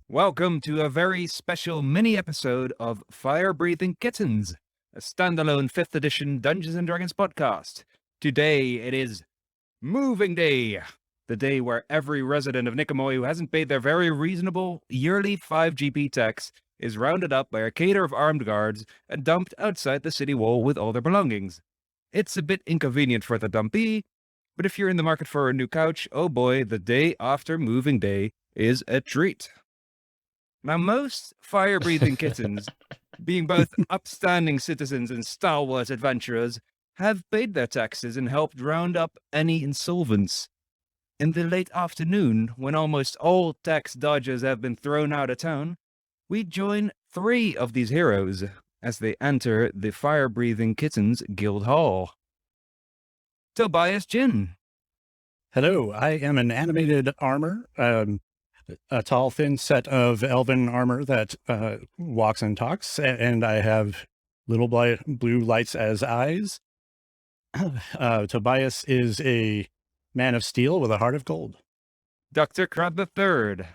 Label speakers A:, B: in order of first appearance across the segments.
A: Welcome to a very special mini-episode of Firebreathing Kittens, a standalone 5th edition Dungeons & Dragons podcast. Today it is Moving Day, the day where every resident of Nicomoy who hasn't paid their very reasonable yearly 5 GP tax is rounded up by a cadre of armed guards and dumped outside the city wall with all their belongings. It's a bit inconvenient for the dumpee, but if you're in the market for a new couch, oh boy, the day after Moving Day is a treat. Now, most fire-breathing kittens, being both upstanding citizens and stalwart adventurers, have paid their taxes and helped round up any insolvents. In the late afternoon, when almost all tax dodgers have been thrown out of town, we join 3 of these heroes as they enter the Fire-Breathing Kittens Guild Hall. Tobias Jin.
B: Hello, I am an animated armor, a tall, thin set of elven armor that walks and talks, and I have little blue lights as eyes. Tobias is a man of steel with a heart of gold.
A: Dr. Crud III.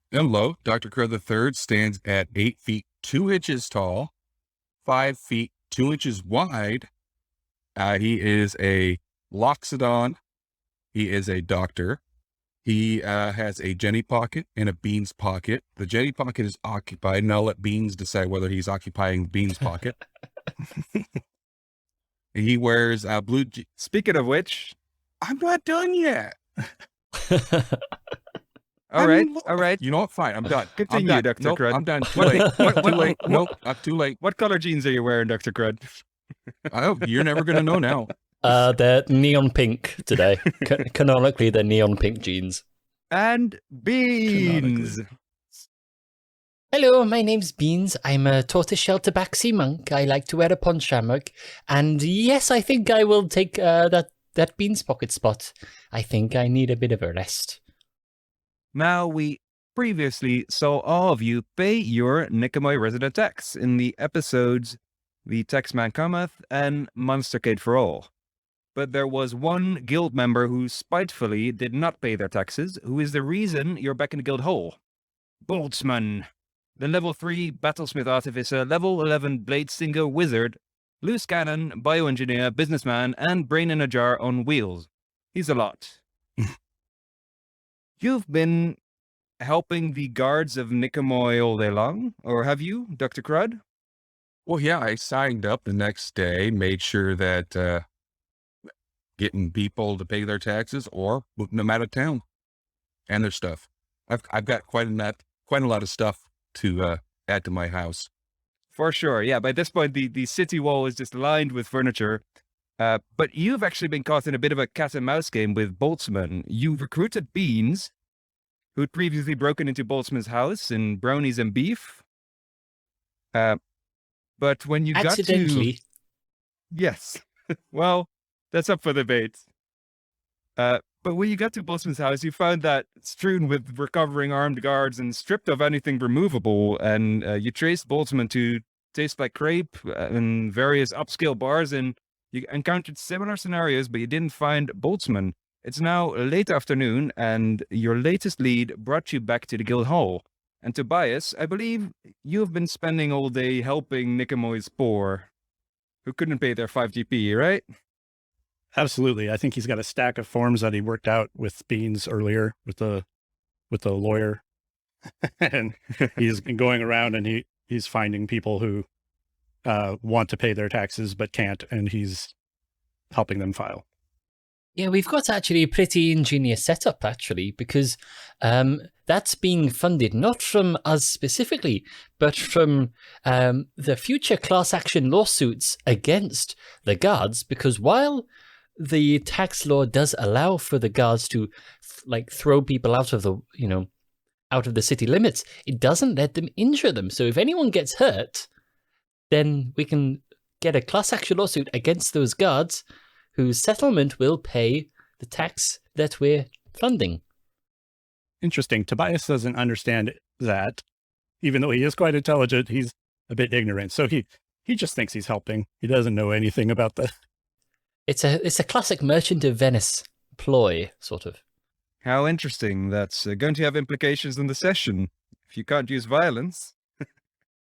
C: Hello, Dr. Crud III stands at 8 feet 2 inches tall, 5 feet 2 inches wide. He is a Loxodon. He is a doctor. He has a Jenny pocket and a Beans pocket. The Jenny pocket is occupied, and I'll let Beans decide whether he's occupying Beans pocket. He wears blue...
A: Speaking of which...
C: I'm not done yet.
A: All right.
C: You know what? Fine, I'm done.
A: Continue,
C: I'm done.
A: Dr.
C: Nope,
A: Crud.
C: I'm done. Too late. Too late. Nope, I'm too late.
A: What color jeans are you wearing, Dr. Crud?
C: Oh, you're never going to know now.
D: They're neon pink today. Canonically, they're neon pink jeans.
A: And Beans.
D: Hello, my name's Beans. I'm a tortoiseshell tabaxi monk. I like to wear a ponchamuk. And yes, I think I will take that Beans pocket spot. I think I need a bit of a rest.
A: Now, we previously saw all of you pay your Nicomoy resident tax in the episodes The Taxman Cometh and Monstercaid For All. But there was one guild member who spitefully did not pay their taxes, who is the reason you're back in the guild hall. Boltzmann, the level 3 Battlesmith Artificer, level 11 Blade Stinger Wizard, loose cannon, bioengineer, businessman, and brain in a jar on wheels. He's a lot. You've been helping the guards of Nicomoy all day long, or have you, Dr. Crud?
C: Well, yeah, I signed up the next day, made sure that getting people to pay their taxes or moving them out of town and their stuff. I've got quite a lot of stuff to add to my house.
A: For sure, yeah. By this point, the city wall is just lined with furniture. But you've actually been caught in a bit of a cat and mouse game with Boltzmann. You recruited Beans, who'd previously broken into Boltzmann's house in brownies and beef. But when you
D: Accidentally.
A: got to... Yes. Well, that's up for debate. But when you got to Boltzmann's house, you found that strewn with recovering armed guards and stripped of anything removable, and you traced Boltzmann to Taste Like Crepe and various upscale bars, and you encountered similar scenarios, but you didn't find Boltzmann. It's now late afternoon, and your latest lead brought you back to the guild hall. And Tobias, I believe you have been spending all day helping Nicomoy's poor, who couldn't pay their 5 GP, right?
B: Absolutely. I think he's got a stack of forms that he worked out with Beans earlier with the lawyer. And he's going around and he's finding people who want to pay their taxes but can't, and he's helping them file.
D: Yeah, we've got actually a pretty ingenious setup, actually, because that's being funded not from us specifically, but from the future class action lawsuits against the guards, because while the tax law does allow for the guards to throw people out of the city limits, it doesn't let them injure them. So if anyone gets hurt, then we can get a class action lawsuit against those guards whose settlement will pay the tax that we're funding.
B: Interesting. Tobias doesn't understand that. Even though he is quite intelligent, he's a bit ignorant. So he just thinks he's helping. He doesn't know anything about the...
D: It's a classic Merchant of Venice ploy, sort of.
A: How interesting. That's going to have implications in the session. if you can't use violence.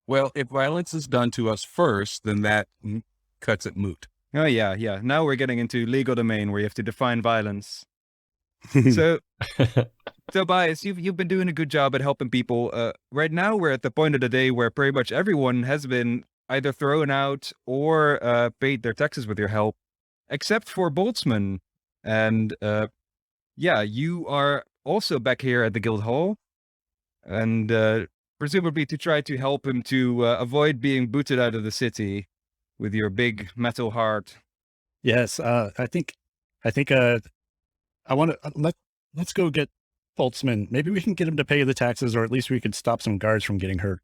C: Well, if violence is done to us first, then that cuts it moot.
A: Oh, yeah. Now we're getting into legal domain where you have to define violence. So, Tobias, you've been doing a good job at helping people. Right now, we're at the point of the day where pretty much everyone has been either thrown out or paid their taxes with your help, except for Boltzmann. And you are also back here at the guild hall, and presumably to try to help him to avoid being booted out of the city with your big metal heart.
B: Yes, I think I want to let's go get Boltzmann. Maybe we can get him to pay the taxes, or at least we could stop some guards from getting hurt.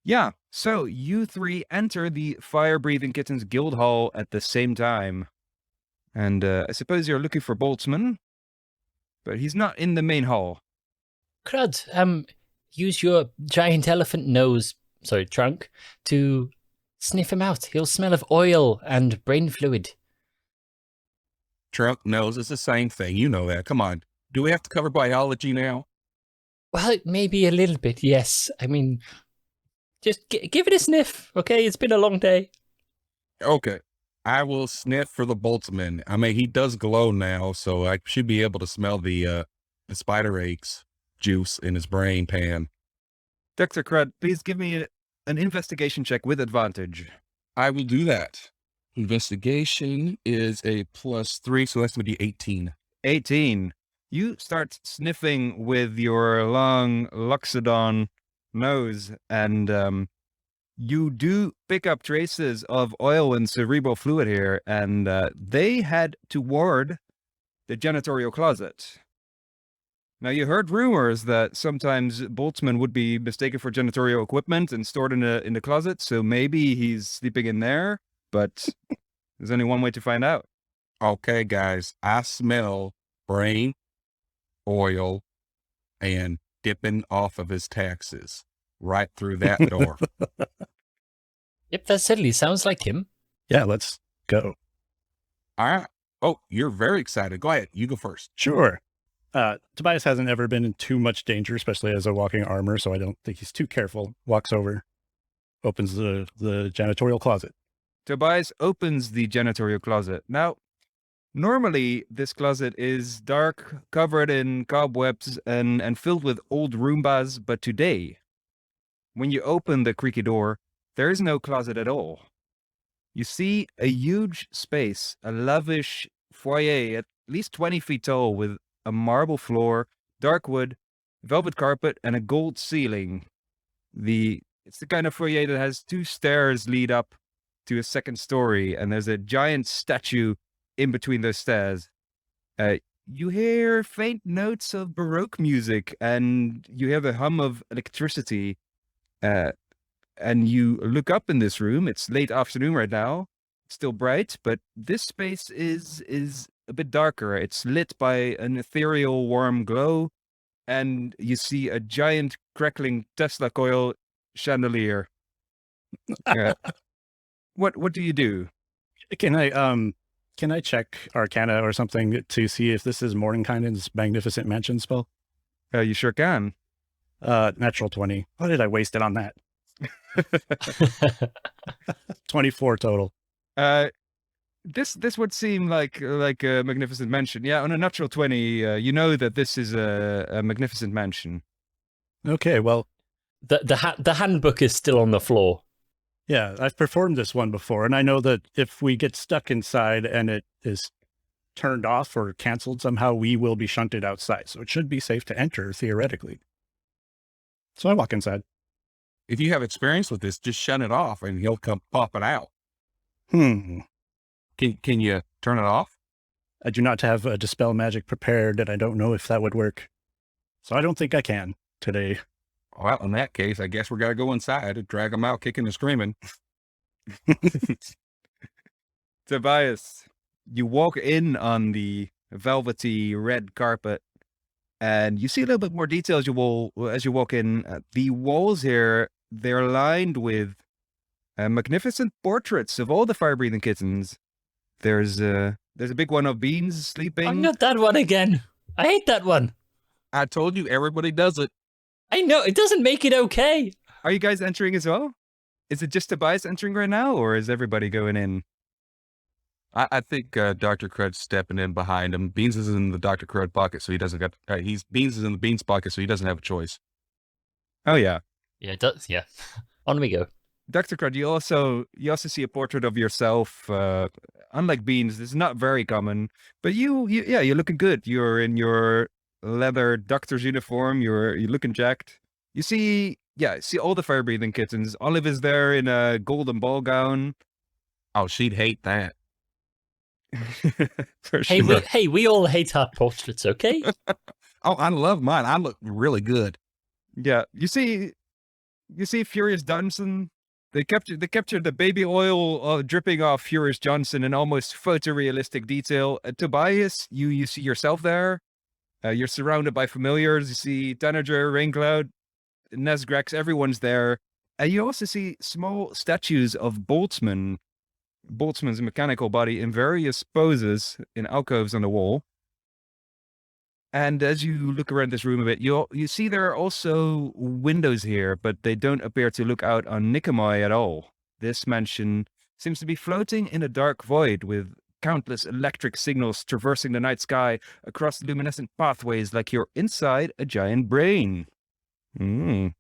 A: Yeah, so you three enter the Fire-Breathing Kittens guild hall at the same time. And I suppose you're looking for Boltzmann, but he's not in the main hall.
D: Crud, use your giant elephant trunk, to sniff him out. He'll smell of oil and brain fluid.
C: Trunk nose is the same thing. You know that. Come on. Do we have to cover biology now?
D: Well, maybe a little bit, yes. I mean, just give it a sniff, okay? It's been a long day.
C: Okay. I will sniff for the Boltzmann. I mean, he does glow now, so I should be able to smell the spider eggs juice in his brain pan.
A: Dr. Crud, please give me an investigation check with advantage.
C: I will do that. Investigation is a +3, so that's going to be 18.
A: 18. You start sniffing with your long Loxodon nose, and you do pick up traces of oil and cerebral fluid here, and they had toward the janitorial closet. Now, you heard rumors that sometimes Boltzmann would be mistaken for janitorial equipment and stored in the closet, so maybe he's sleeping in there, but there's only one way to find out.
C: Okay, guys, I smell brain, oil, and dipping off of his taxes right through that door.
D: Yep, that certainly sounds like him.
B: Yeah, let's go.
C: All right. Oh, you're very excited. Go ahead. You go first.
B: Sure. Tobias hasn't ever been in too much danger, especially as a walking armor, so I don't think he's too careful. Walks over, opens the janitorial closet.
A: Tobias opens the janitorial closet. Now, normally this closet is dark, covered in cobwebs, and filled with old Roombas, but today, when you open the creaky door, there is no closet at all. You see a huge space, a lavish foyer at least 20 feet tall with a marble floor, dark wood, velvet carpet, and a gold ceiling. It's the kind of foyer that has 2 stairs lead up to a second story, and there's a giant statue in between those stairs. You hear faint notes of Baroque music, and you hear the hum of electricity. And you look up in this room. It's late afternoon right now. It's still bright, but this space is a bit darker. It's lit by an ethereal warm glow, and you see a giant crackling Tesla coil chandelier. What do you do?
B: Can I check Arcana or something to see if this is Mordenkainen's Magnificent Mansion spell?
A: You sure can.
B: Natural 20. Why did I waste it on that? 24 total.
A: This would seem like a magnificent mansion. Yeah, on a natural 20, you know that this is a magnificent mansion.
B: Okay, well,
D: The handbook is still on the floor.
B: yeah, I've performed this one before, and I know that if we get stuck inside and it is turned off or canceled somehow, we will be shunted outside. So it should be safe to enter, theoretically. So I walk inside.
C: If you have experience with this, just shut it off and he'll come popping out. Can you turn it off?
B: I do not have a dispel magic prepared, and I don't know if that would work. So I don't think I can today.
C: Well, in that case, I guess we got to go inside and drag them out kicking and screaming.
A: Tobias, you walk in on the velvety red carpet, and you see a little bit more detail as you walk in. The walls here, they're lined with magnificent portraits of all the fire-breathing kittens. There's a big one of Beans sleeping.
D: Oh, not that one again. I hate that one.
C: I told you, everybody does it.
D: I know, it doesn't make it okay.
A: Are you guys entering as well? Is it just Tobias entering right now, or is everybody going in?
C: I think Dr. Crud's stepping in behind him. Beans is in the Dr. Crud pocket, so he doesn't get. Beans is in the Beans pocket, so he doesn't have a choice.
A: Oh yeah,
D: Yeah, it does. Yeah. On we go.
A: Dr. Crud. You also see a portrait of yourself. Unlike Beans, this is not very common, but you're looking good. You're in your leather doctor's uniform. You're looking jacked. You see all the fire-breathing kittens. Olive is there in a golden ball gown.
C: Oh, she'd hate that.
A: For
D: Hey,
A: sure.
D: we all hate our portraits, okay?
C: Oh, I love mine. I look really good.
A: Yeah, you see Furious Johnson. They captured the baby oil dripping off Furious Johnson in almost photorealistic detail. Tobias, you see yourself there. You're surrounded by familiars. You see Tanager, Raincloud, Nesgrex. Everyone's there. And you also see small statues of Boltzmann's mechanical body in various poses in alcoves on the wall. And as you look around this room a bit, you see there are also windows here, but they don't appear to look out on Nicomoy at all. This mansion seems to be floating in a dark void with countless electric signals traversing the night sky across luminescent pathways like you're inside a giant brain.
C: So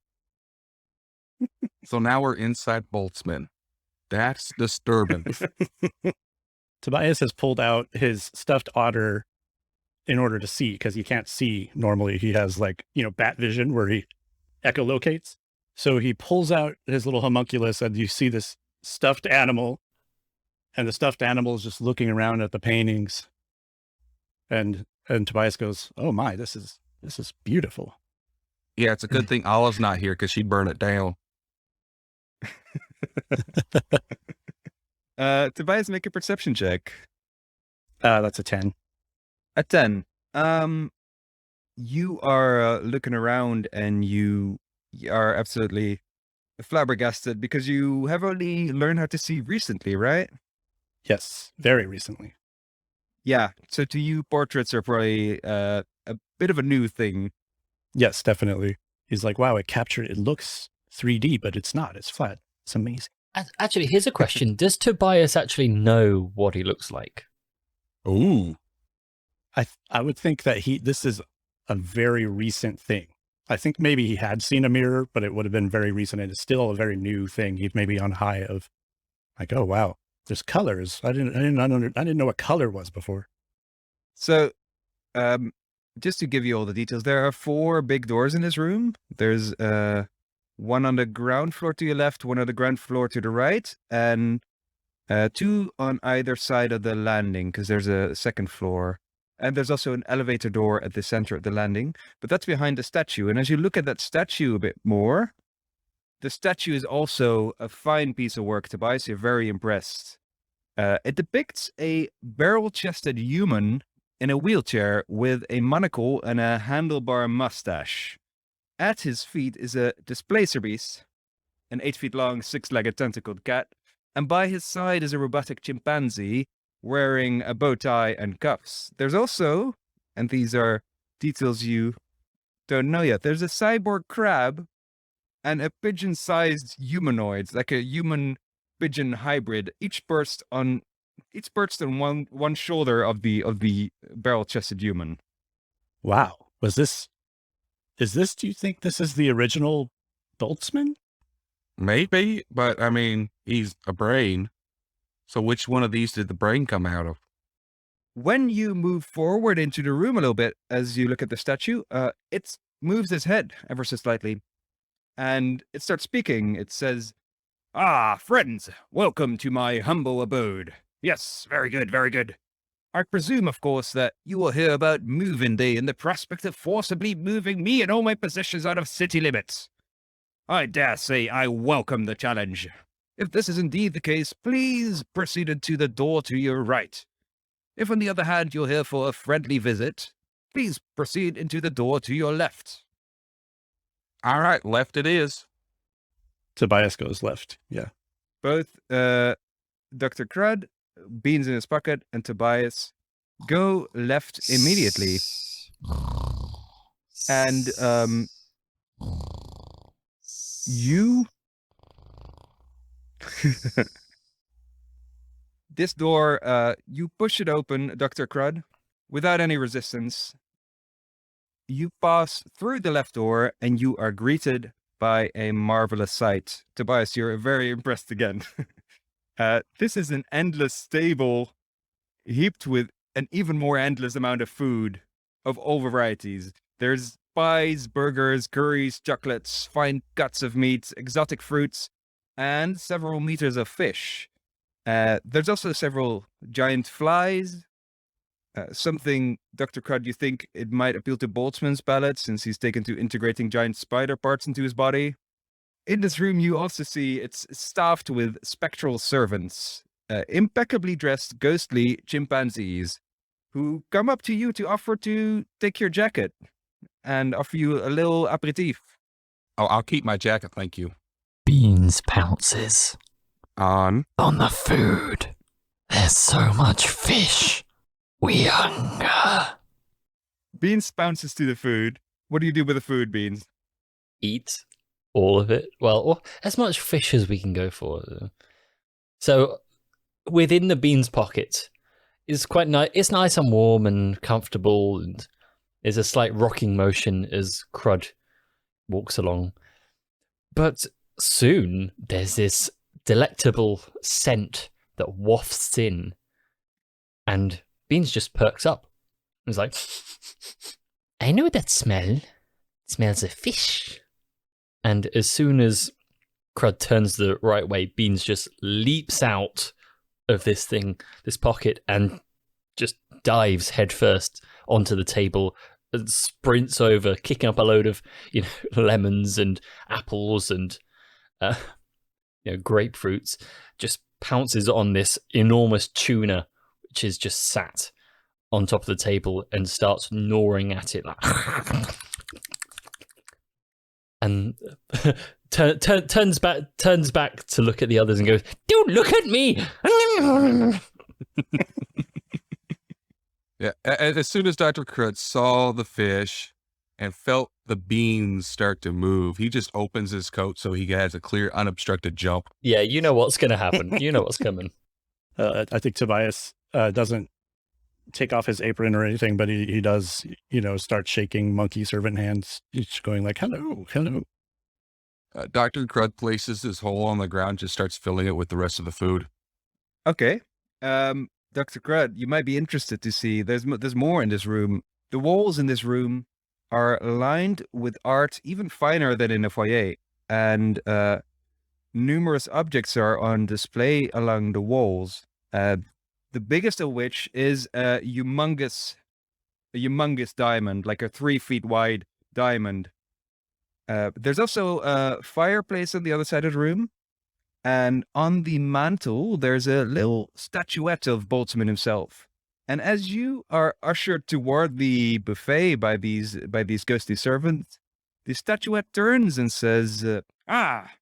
C: now we're inside Boltzmann. That's disturbing.
B: Tobias has pulled out his stuffed otter in order to see, because he can't see normally. He has bat vision where he echolocates. So he pulls out his little homunculus and you see this stuffed animal, and the stuffed animal is just looking around at the paintings. And Tobias goes, "Oh my, this is beautiful."
C: Yeah, it's a good thing Olive's not here because she'd burn it down.
A: Tobias, make a perception check.
B: That's a 10.
A: A 10. You are looking around and you are absolutely flabbergasted because you have only learned how to see recently, right?
B: Yes, very recently.
A: Yeah. So to you, portraits are probably a bit of a new thing.
B: Yes, definitely. He's like, wow, it looks 3D, but it's not. It's flat. It's amazing.
D: Actually, here's a question. Does Tobias actually know what he looks like?
C: Ooh.
B: I would think that this is a very recent thing. I think maybe he had seen a mirror, but it would have been very recent. And it's still a very new thing. He's maybe on high of like, oh wow, there's colors. I didn't know what color was before.
A: So, just to give you all the details, there are 4 big doors in this room. There's one on the ground floor to your left, one on the ground floor to the right, and 2 on either side of the landing, because there's a second floor. And there's also an elevator door at the center of the landing, but that's behind the statue. And as you look at that statue a bit more, the statue is also a fine piece of work, Tobias. You're very impressed. It depicts a barrel-chested human in a wheelchair with a monocle and a handlebar mustache. At his feet is a displacer beast, an 8 feet long, 6-legged tentacled cat, and by his side is a robotic chimpanzee wearing a bow tie and cuffs. There's also, and these are details you don't know yet, there's a cyborg crab and a pigeon-sized humanoid, like a human-pigeon hybrid, each perched on one shoulder of the barrel-chested human.
B: Wow. Do you think this is the original Boltzmann?
C: Maybe, but I mean, he's a brain. So which one of these did the brain come out of?
A: When you move forward into the room a little bit, as you look at the statue, it moves its head ever so slightly. And it starts speaking. It says, "Ah, friends, welcome to my humble abode. Yes, very good, very good. I presume, of course, that you will hear about moving day and the prospect of forcibly moving me and all my possessions out of city limits. I dare say I welcome the challenge. If this is indeed the case, please proceed into the door to your right. If, on the other hand, you're here for a friendly visit, please proceed into the door to your left."
C: All right, left it is.
B: Tobias goes left. Yeah.
A: Both Dr. Crud, Beans in his pocket, and Tobias go left immediately. And You... This door, you push it open, Dr. Crud, without any resistance. You pass through the left door and you are greeted by a marvelous sight. Tobias, you're very impressed again. This is an endless stable heaped with an even more endless amount of food of all varieties. There's pies, burgers, curries, chocolates, fine cuts of meat, exotic fruits, and several meters of fish. There's also several giant flies. Something, Dr. Crud, you think it might appeal to Boltzmann's palate since he's taken to integrating giant spider parts into his body. In this room, you also see it's staffed with spectral servants, impeccably dressed ghostly chimpanzees who come up to you to offer to take your jacket and offer you a little aperitif.
C: Oh, I'll keep my jacket, thank you.
D: Beans pounces
C: On.
D: on the food. There's so much fish. We hunger.
A: Beans bounces to the food. What do you do with the food, Beans?
D: Eat all of it. Well, as much fish as we can go for. So, within the Beans pocket is quite nice. It's nice and warm and comfortable, and there's a slight rocking motion as Crud walks along. But soon there's this delectable scent that wafts in, and Beans just perks up. He's like, I know that smell. It smells of fish. And as soon as Crud turns the right way, Beans just leaps out of this pocket, and just dives headfirst onto the table and sprints over, kicking up a load of, lemons and apples and, grapefruits, just pounces on this enormous tuna, which is just sat on top of the table, and starts gnawing at it like and turns back to look at the others and goes, "Don't look at me."
C: Yeah, as soon as Dr. Crud saw the fish and felt the beans start to move, he just opens his coat so he has a clear, unobstructed jump.
D: Yeah, you know what's going to happen. You know what's coming.
B: I think Tobias doesn't take off his apron or anything, but he does, start shaking monkey servant hands, each going like, hello, hello.
C: Dr. Crud places his hole on the ground, just starts filling it with the rest of the food.
A: Okay. Dr. Crud, you might be interested to see there's more in this room. The walls in this room are lined with art even finer than in a foyer, and numerous objects are on display along the walls. The biggest of which is a humongous diamond, like a 3 feet wide diamond. There's also a fireplace on the other side of the room. And on the mantle, there's a little statuette of Boltzmann himself. And as you are ushered toward the buffet by these ghostly servants, the statuette turns and says, "Ah,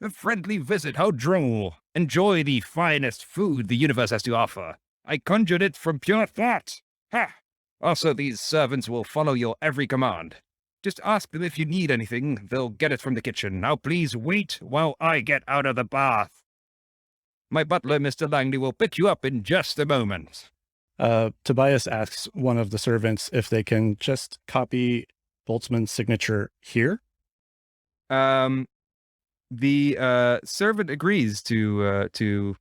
A: a friendly visit, how droll. Enjoy the finest food the universe has to offer. I conjured it from pure thought. Ha! Also, these servants will follow your every command. Just ask them if you need anything. They'll get it from the kitchen. Now please wait while I get out of the bath. My butler, Mr. Langley, will pick you up in just a moment."
B: Tobias asks one of the servants if they can just copy Boltzmann's signature here.
A: The servant agrees to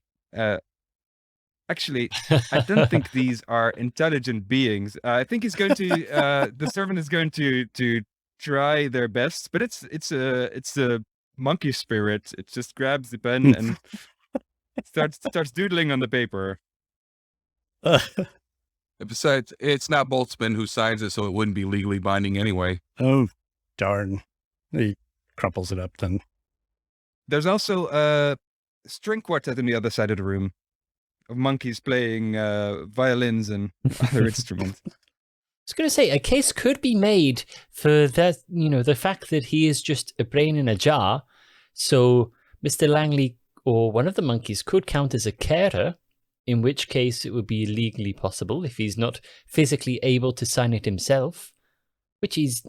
A: actually, I don't think these are intelligent beings. I think he's going to the servant is going to try their best, but it's a monkey spirit. It just grabs the pen and starts doodling on the paper.
C: Besides, it's not Boltzmann who signs it, so it wouldn't be legally binding anyway.
B: Oh, darn. He crumples it up then.
A: There's also a string quartet on the other side of the room of monkeys playing violins and other instruments.
D: I was going to say, a case could be made for that, the fact that he is just a brain in a jar. So Mr. Langley or one of the monkeys could count as a carer, in which case it would be legally possible if he's not physically able to sign it himself, which he's,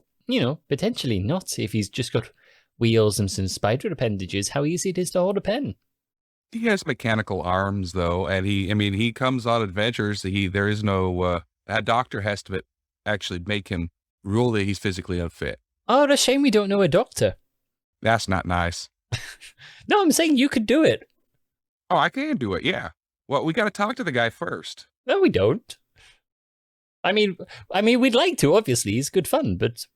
D: potentially not if he's just got wheels and some spider appendages, how easy it is to hold a pen.
C: He has mechanical arms, though, and he comes on adventures. There is no, a doctor has to actually make him rule that he's physically unfit.
D: Oh, what a shame we don't know a doctor.
C: That's not nice.
D: No, I'm saying you could do it.
C: Oh, I can do it, yeah. Well, we got to talk to the guy first.
D: No, we don't. I mean, we'd like to, obviously. It's good fun, but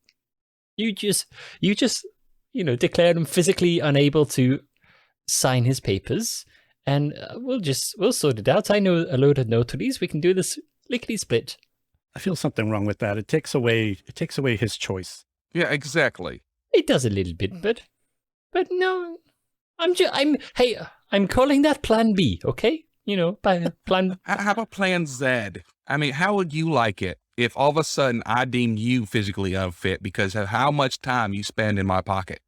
D: you just, declare him physically unable to sign his papers, and we'll sort it out. I know a load of notaries. We can do this lickety-split.
B: I feel something wrong with that. It takes away his choice.
C: Yeah, exactly.
D: It does a little bit, but no, I'm calling that Plan B, okay? Plan.
C: How about Plan Z? I mean, how would you like it if all of a sudden I deemed you physically unfit because of how much time you spend in my pocket?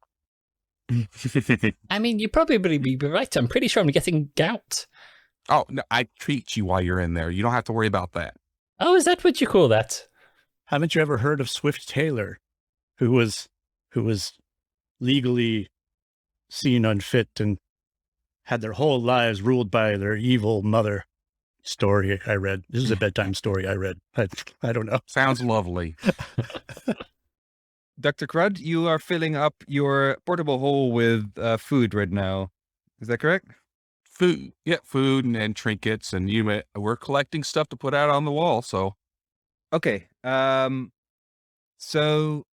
D: I mean, you probably be right. I'm pretty sure I'm getting gout.
C: Oh, no, I treat you while you're in there. You don't have to worry about that.
D: Oh, is that what you call that?
B: Haven't you ever heard of Swift Taylor, who was legally seen unfit and had their whole lives ruled by their evil mother? Story I read. This is a bedtime story I read. I don't know.
C: Sounds lovely.
A: Dr. Crud, you are filling up your portable hole with food right now. Is that correct?
C: Food. Yeah, food and trinkets. And we're collecting stuff to put out on the wall, so.
A: Okay. So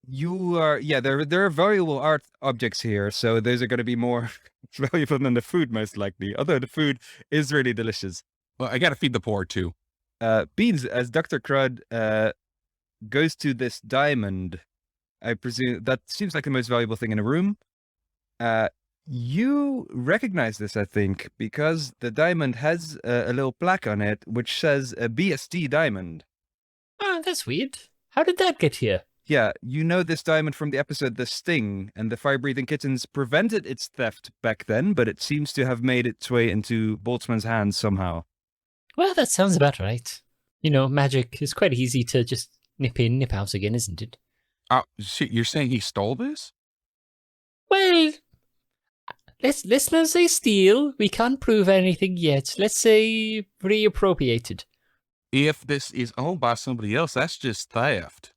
A: you are, there are valuable art objects here. So those are going to be more valuable than the food, most likely. Although the food is really delicious.
C: Well, I got to feed the poor, too.
A: Beans, as Dr. Crud goes to this diamond, I presume that seems like the most valuable thing in a room. You recognize this, I think, because the diamond has a little plaque on it, which says a BSD diamond.
D: Oh, that's weird. How did that get here?
A: Yeah, you know this diamond from the episode The Sting, and the Firebreathing Kittens prevented its theft back then, but it seems to have made its way into Boltzmann's hands somehow.
D: Well, that sounds about right. Magic is quite easy to just nip in, nip out again, isn't it?
C: Oh, shit, you're saying he stole this?
D: Well, let's not say steal. We can't prove anything yet. Let's say reappropriated.
C: If this is owned by somebody else, that's just theft.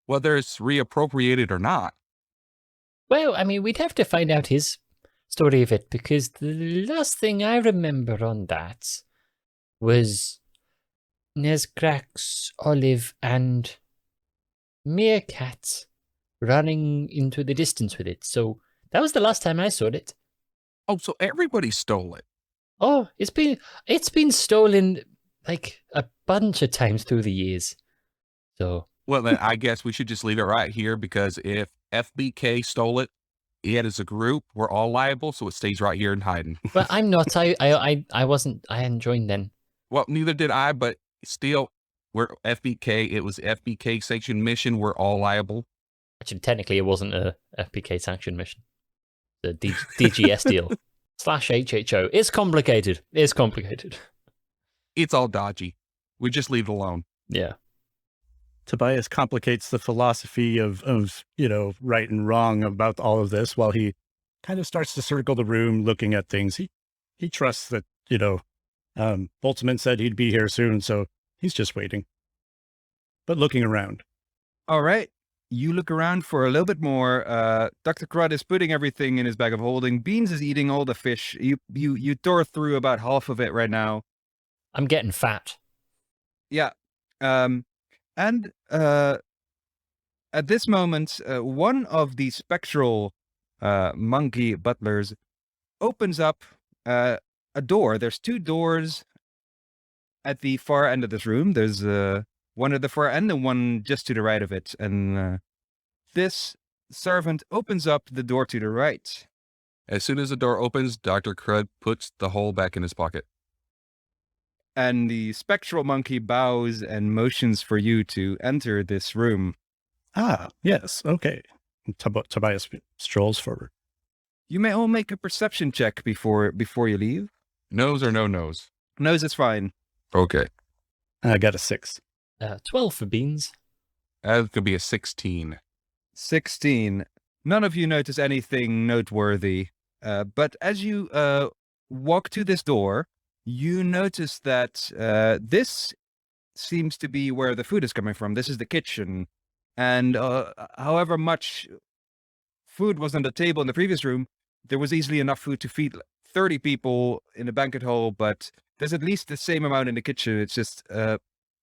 C: Whether it's reappropriated or not.
D: Well, I mean, we'd have to find out his story of it, because the last thing I remember on that was Nescrax, Olive, and Meerkat running into the distance with it. So that was the last time I saw it.
C: Oh, so everybody stole it.
D: Oh, it's been stolen like a bunch of times through the years. So
C: Well, then I guess we should just leave it right here, because if FBK stole it, yet as a group, we're all liable, so it stays right here in hiding.
D: well, I'm not. I wasn't. I hadn't joined then.
C: Well, neither did I, but still, we're FBK. It was FBK sanctioned mission. We're all liable.
D: Actually, technically, it wasn't a FPK sanctioned mission. The DGS deal / HHO. It's complicated.
C: It's all dodgy. We just leave it alone.
D: Yeah.
B: Tobias complicates the philosophy of right and wrong about all of this while he kind of starts to circle the room looking at things. He trusts that, Boltzmann said he'd be here soon, so he's just waiting. But looking around.
A: All right. You look around for a little bit more. Dr. Crud is putting everything in his bag of holding. Beans is eating all the fish. You tore through about half of it right now.
D: I'm getting fat.
A: Yeah. And at this moment, one of the spectral monkey butlers opens up a door. There's 2 doors at the far end of this room. There's one at the far end and one just to the right of it. And this servant opens up the door to the right.
C: As soon as the door opens, Dr. Crud puts the hole back in his pocket.
A: And the spectral monkey bows and motions for you to enter this room.
B: Ah, yes, okay. Tobias strolls forward.
A: You may all make a perception check before you leave.
C: Nose or no nose?
A: Nose is fine.
C: Okay.
B: I got a 6.
D: 12 for Beans.
C: That could be a 16.
A: 16. None of you notice anything noteworthy, but as you walk to this door, you notice that this seems to be where the food is coming from. This is the kitchen, and however much food was on the table in the previous room, there was easily enough food to feed 30 people in the banquet hall, but there's at least the same amount in the kitchen. It's just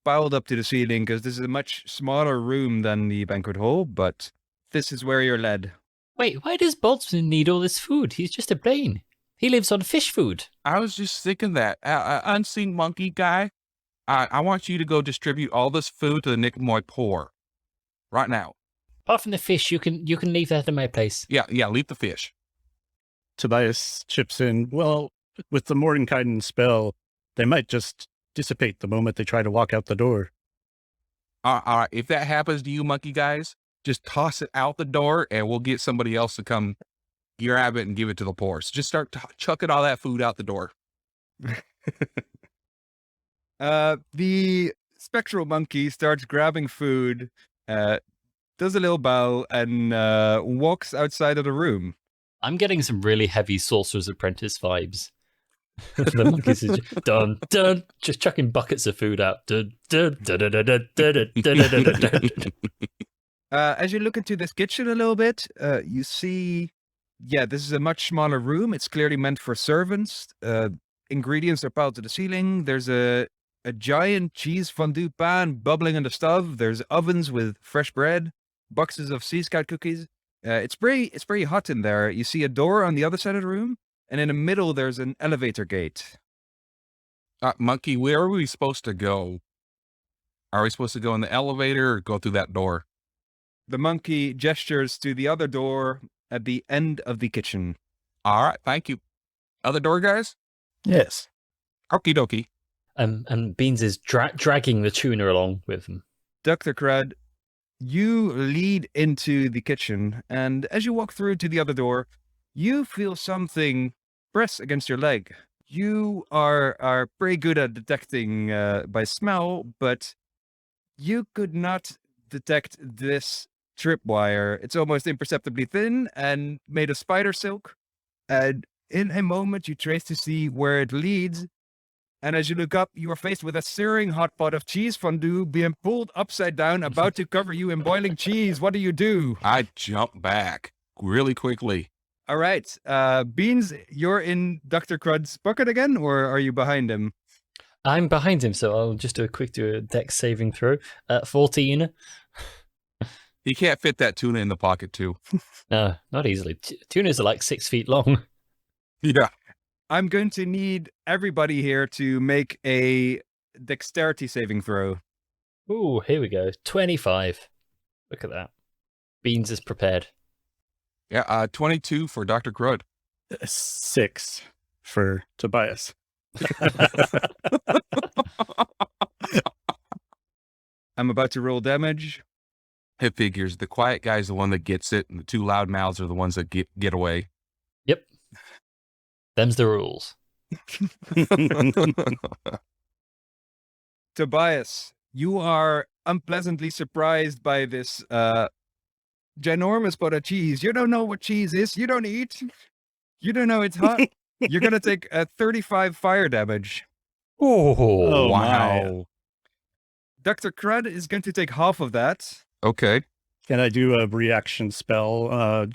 A: piled up to the ceiling because this is a much smaller room than the banquet hall, but this is where you're led.
D: Wait, why does Boltzmann need all this food? He's just a brain. He lives on fish food.
C: I was just thinking that. Unseen monkey guy, I want you to go distribute all this food to the Nicomoy poor. Right now.
D: Apart from the fish, you can leave that in my place.
C: Yeah, leave the fish.
B: Tobias chips in. Well, with the Mordenkainen spell, they might just dissipate the moment they try to walk out the door.
C: All right, if that happens to you monkey guys, just toss it out the door and we'll get somebody else to come grab it and give it to the poor. So just start chucking all that food out the door.
A: The spectral monkey starts grabbing food, does a little bow, and walks outside of the room.
D: I'm getting some really heavy Sorcerer's Apprentice vibes. The monkeys are just, dun, dun, just chucking buckets of food out. Dun, dun, dun, dun, dun, dun, dun, dun, dun, dun, dun.
A: As you look into this kitchen a little bit, you see, this is a much smaller room. It's clearly meant for servants. Ingredients are piled to the ceiling. There's a giant cheese fondue pan bubbling on the stove. There's ovens with fresh bread, boxes of Sea Scout cookies. It's pretty hot in there. You see a door on the other side of the room, and in the middle there's an elevator gate.
C: Monkey, where are we supposed to go? Are we supposed to go in the elevator or go through that door?
A: The monkey gestures to the other door at the end of the kitchen.
C: All right, thank you. Other door, guys?
B: Yes.
C: Okie dokie.
D: And Beans is dragging the tuna along with him.
A: Dr. Crud, you lead into the kitchen, and as you walk through to the other door, you feel something press against your leg. You are pretty good at detecting by smell, but you could not detect this tripwire. It's almost imperceptibly thin and made of spider silk. And in a moment, you trace to see where it leads. And as you look up, you are faced with a searing hot pot of cheese fondue being pulled upside down, about to cover you in boiling cheese. What do?
C: I jump back really quickly.
A: All right. Beans, you're in Dr. Crud's bucket again, or are you behind him?
D: I'm behind him, so I'll just do a dex saving throw. 14.
C: You can't fit that tuna in the pocket, too.
D: No, not easily. Tunas are like 6 feet long.
C: Yeah.
A: I'm going to need everybody here to make a dexterity saving throw.
D: Ooh, here we go. 25. Look at that. Beans is prepared.
C: Yeah, 22 for Dr. Crud.
B: 6 for Tobias.
A: I'm about to roll damage.
C: It figures. The quiet guy's the one that gets it, and the two loud mouths are the ones that get away.
D: Yep. Them's the rules.
A: Tobias, you are unpleasantly surprised by this ginormous pot of cheese. You don't know what cheese is. You don't eat. You don't know it's hot. You're going to take 35 fire damage.
B: Oh,
C: wow.
A: Dr. Crud is going to take half of that.
C: Okay.
B: Can I do a reaction spell,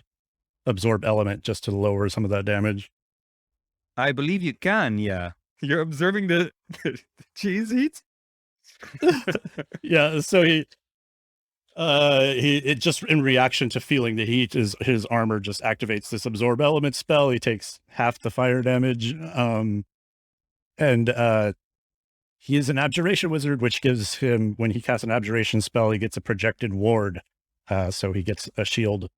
B: absorb element, just to lower some of that damage?
A: I believe you can, yeah. You're observing the cheese heat?
B: Yeah, so he just in reaction to feeling the heat, his armor just activates this absorb element spell. He takes half the fire damage, and he is an abjuration wizard, which gives him, when he casts an abjuration spell, he gets a projected ward. So he gets a shield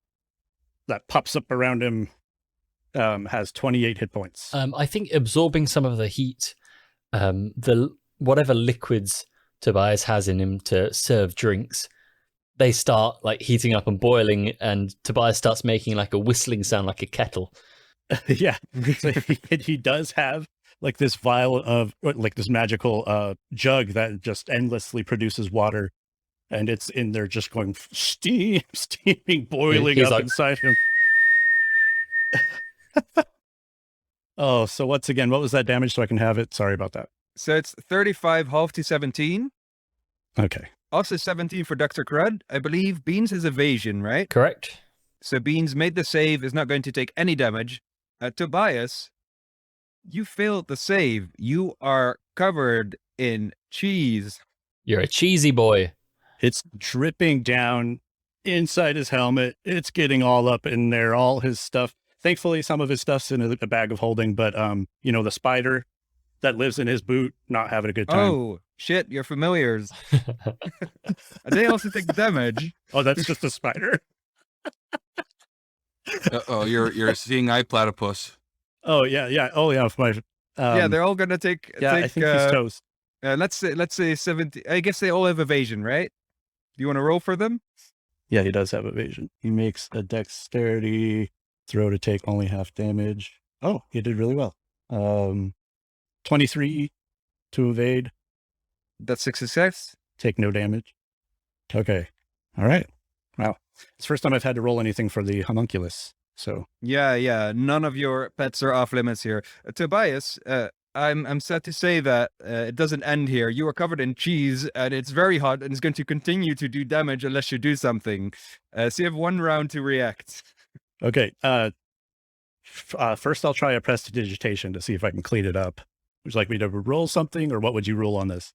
B: that pops up around him. Has 28 hit points.
D: I think absorbing some of the heat, whatever liquids Tobias has in him to serve drinks, they start like heating up and boiling, and Tobias starts making like a whistling sound like a kettle.
B: Yeah, so he does have like this vial of like this magical jug that just endlessly produces water, and it's in there just going steaming, boiling
D: He's
B: up
D: like-
B: inside him. Oh, so what was that damage so I can have it? Sorry about that.
A: So it's 35 half to 17.
B: Okay.
A: Also 17 for Dr. Crud. I believe Beans has evasion, right?
D: Correct.
A: So Beans made the save, is not going to take any damage. Tobias, you failed the save. You are covered in cheese.
D: You're a cheesy boy.
B: It's dripping down inside his helmet. It's getting all up in there, all his stuff. Thankfully, some of his stuff's in a bag of holding, but the spider that lives in his boot, not having a good time.
A: Oh, shit, you're familiars. They also take damage.
B: Oh, that's just a spider.
C: Uh-oh, you're seeing eye platypus.
B: Oh yeah. Oh yeah.
A: Yeah, they're all gonna take.
B: Yeah, I think he's toast.
A: Let's say 70. I guess they all have evasion, right? Do you want to roll for them?
B: Yeah, he does have evasion. He makes a dexterity throw to take only half damage. Oh, he did really well. 23 to evade,
A: That's a success.
B: take no damage. Okay. All right. Wow. It's the first time I've had to roll anything for the homunculus. So
A: Yeah. None of your pets are off limits here. Tobias, I'm sad to say that it doesn't end here. You are covered in cheese, and it's very hot, and it's going to continue to do damage unless you do something. So you have 1 round to react.
B: okay. First I'll try a prestidigitation to see if I can clean it up. Would you like me to roll something, or what would you roll on this?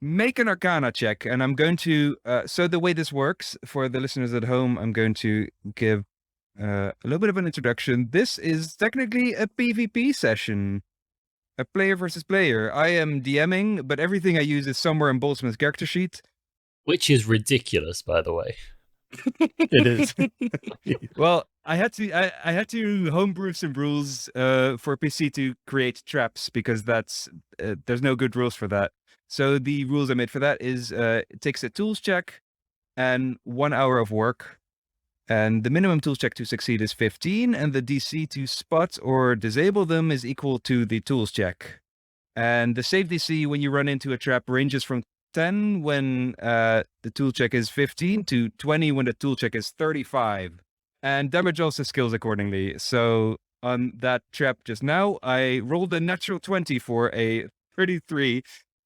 A: Make an Arcana check, and I'm going to. So the way this works for the listeners at home, I'm going to give a little bit of an introduction. This is technically a PvP session, a player versus player. I am DMing, but everything I use is somewhere in Boltzmann's character sheet.
D: Which is ridiculous, by the way.
B: It is.
A: Well, I had to homebrew some rules for PC to create traps because that's there's no good rules for that. So the rules I made for that is it takes a tools check and 1 hour of work, and the minimum tools check to succeed is 15, and the DC to spot or disable them is equal to the tools check. And the save DC when you run into a trap ranges from 10 when the tool check is 15 to 20 when the tool check is 35. And damage also scales accordingly. So on that trap just now, I rolled a natural 20 for a 33.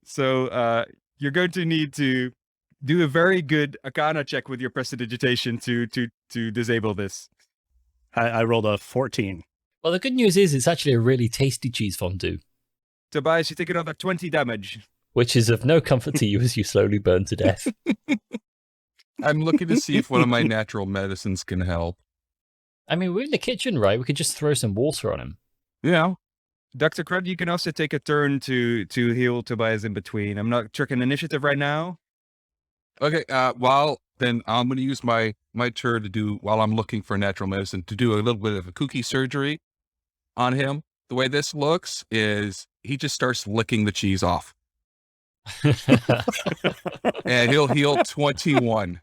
A: So you're going to need to do a very good Arcana check with your prestidigitation to disable this.
B: I rolled a 14.
D: Well, the good news is it's actually a really tasty cheese fondue,
A: Tobias, you take another 20 damage.
D: which is of no comfort to you as you slowly burn to death.
C: I'm looking to see if one of my natural medicines can help.
D: I mean, we're in the kitchen, right? We could just throw some water on him.
C: Yeah.
A: Dr. Crud, you can also take a turn to heal Tobias in between. I'm not checking initiative right now.
C: Okay. Then I'm going to use my turn to do, while I'm looking for natural medicine, to do a little bit of a kooky surgery on him. The way this looks is he just starts licking the cheese off, and he'll heal 21.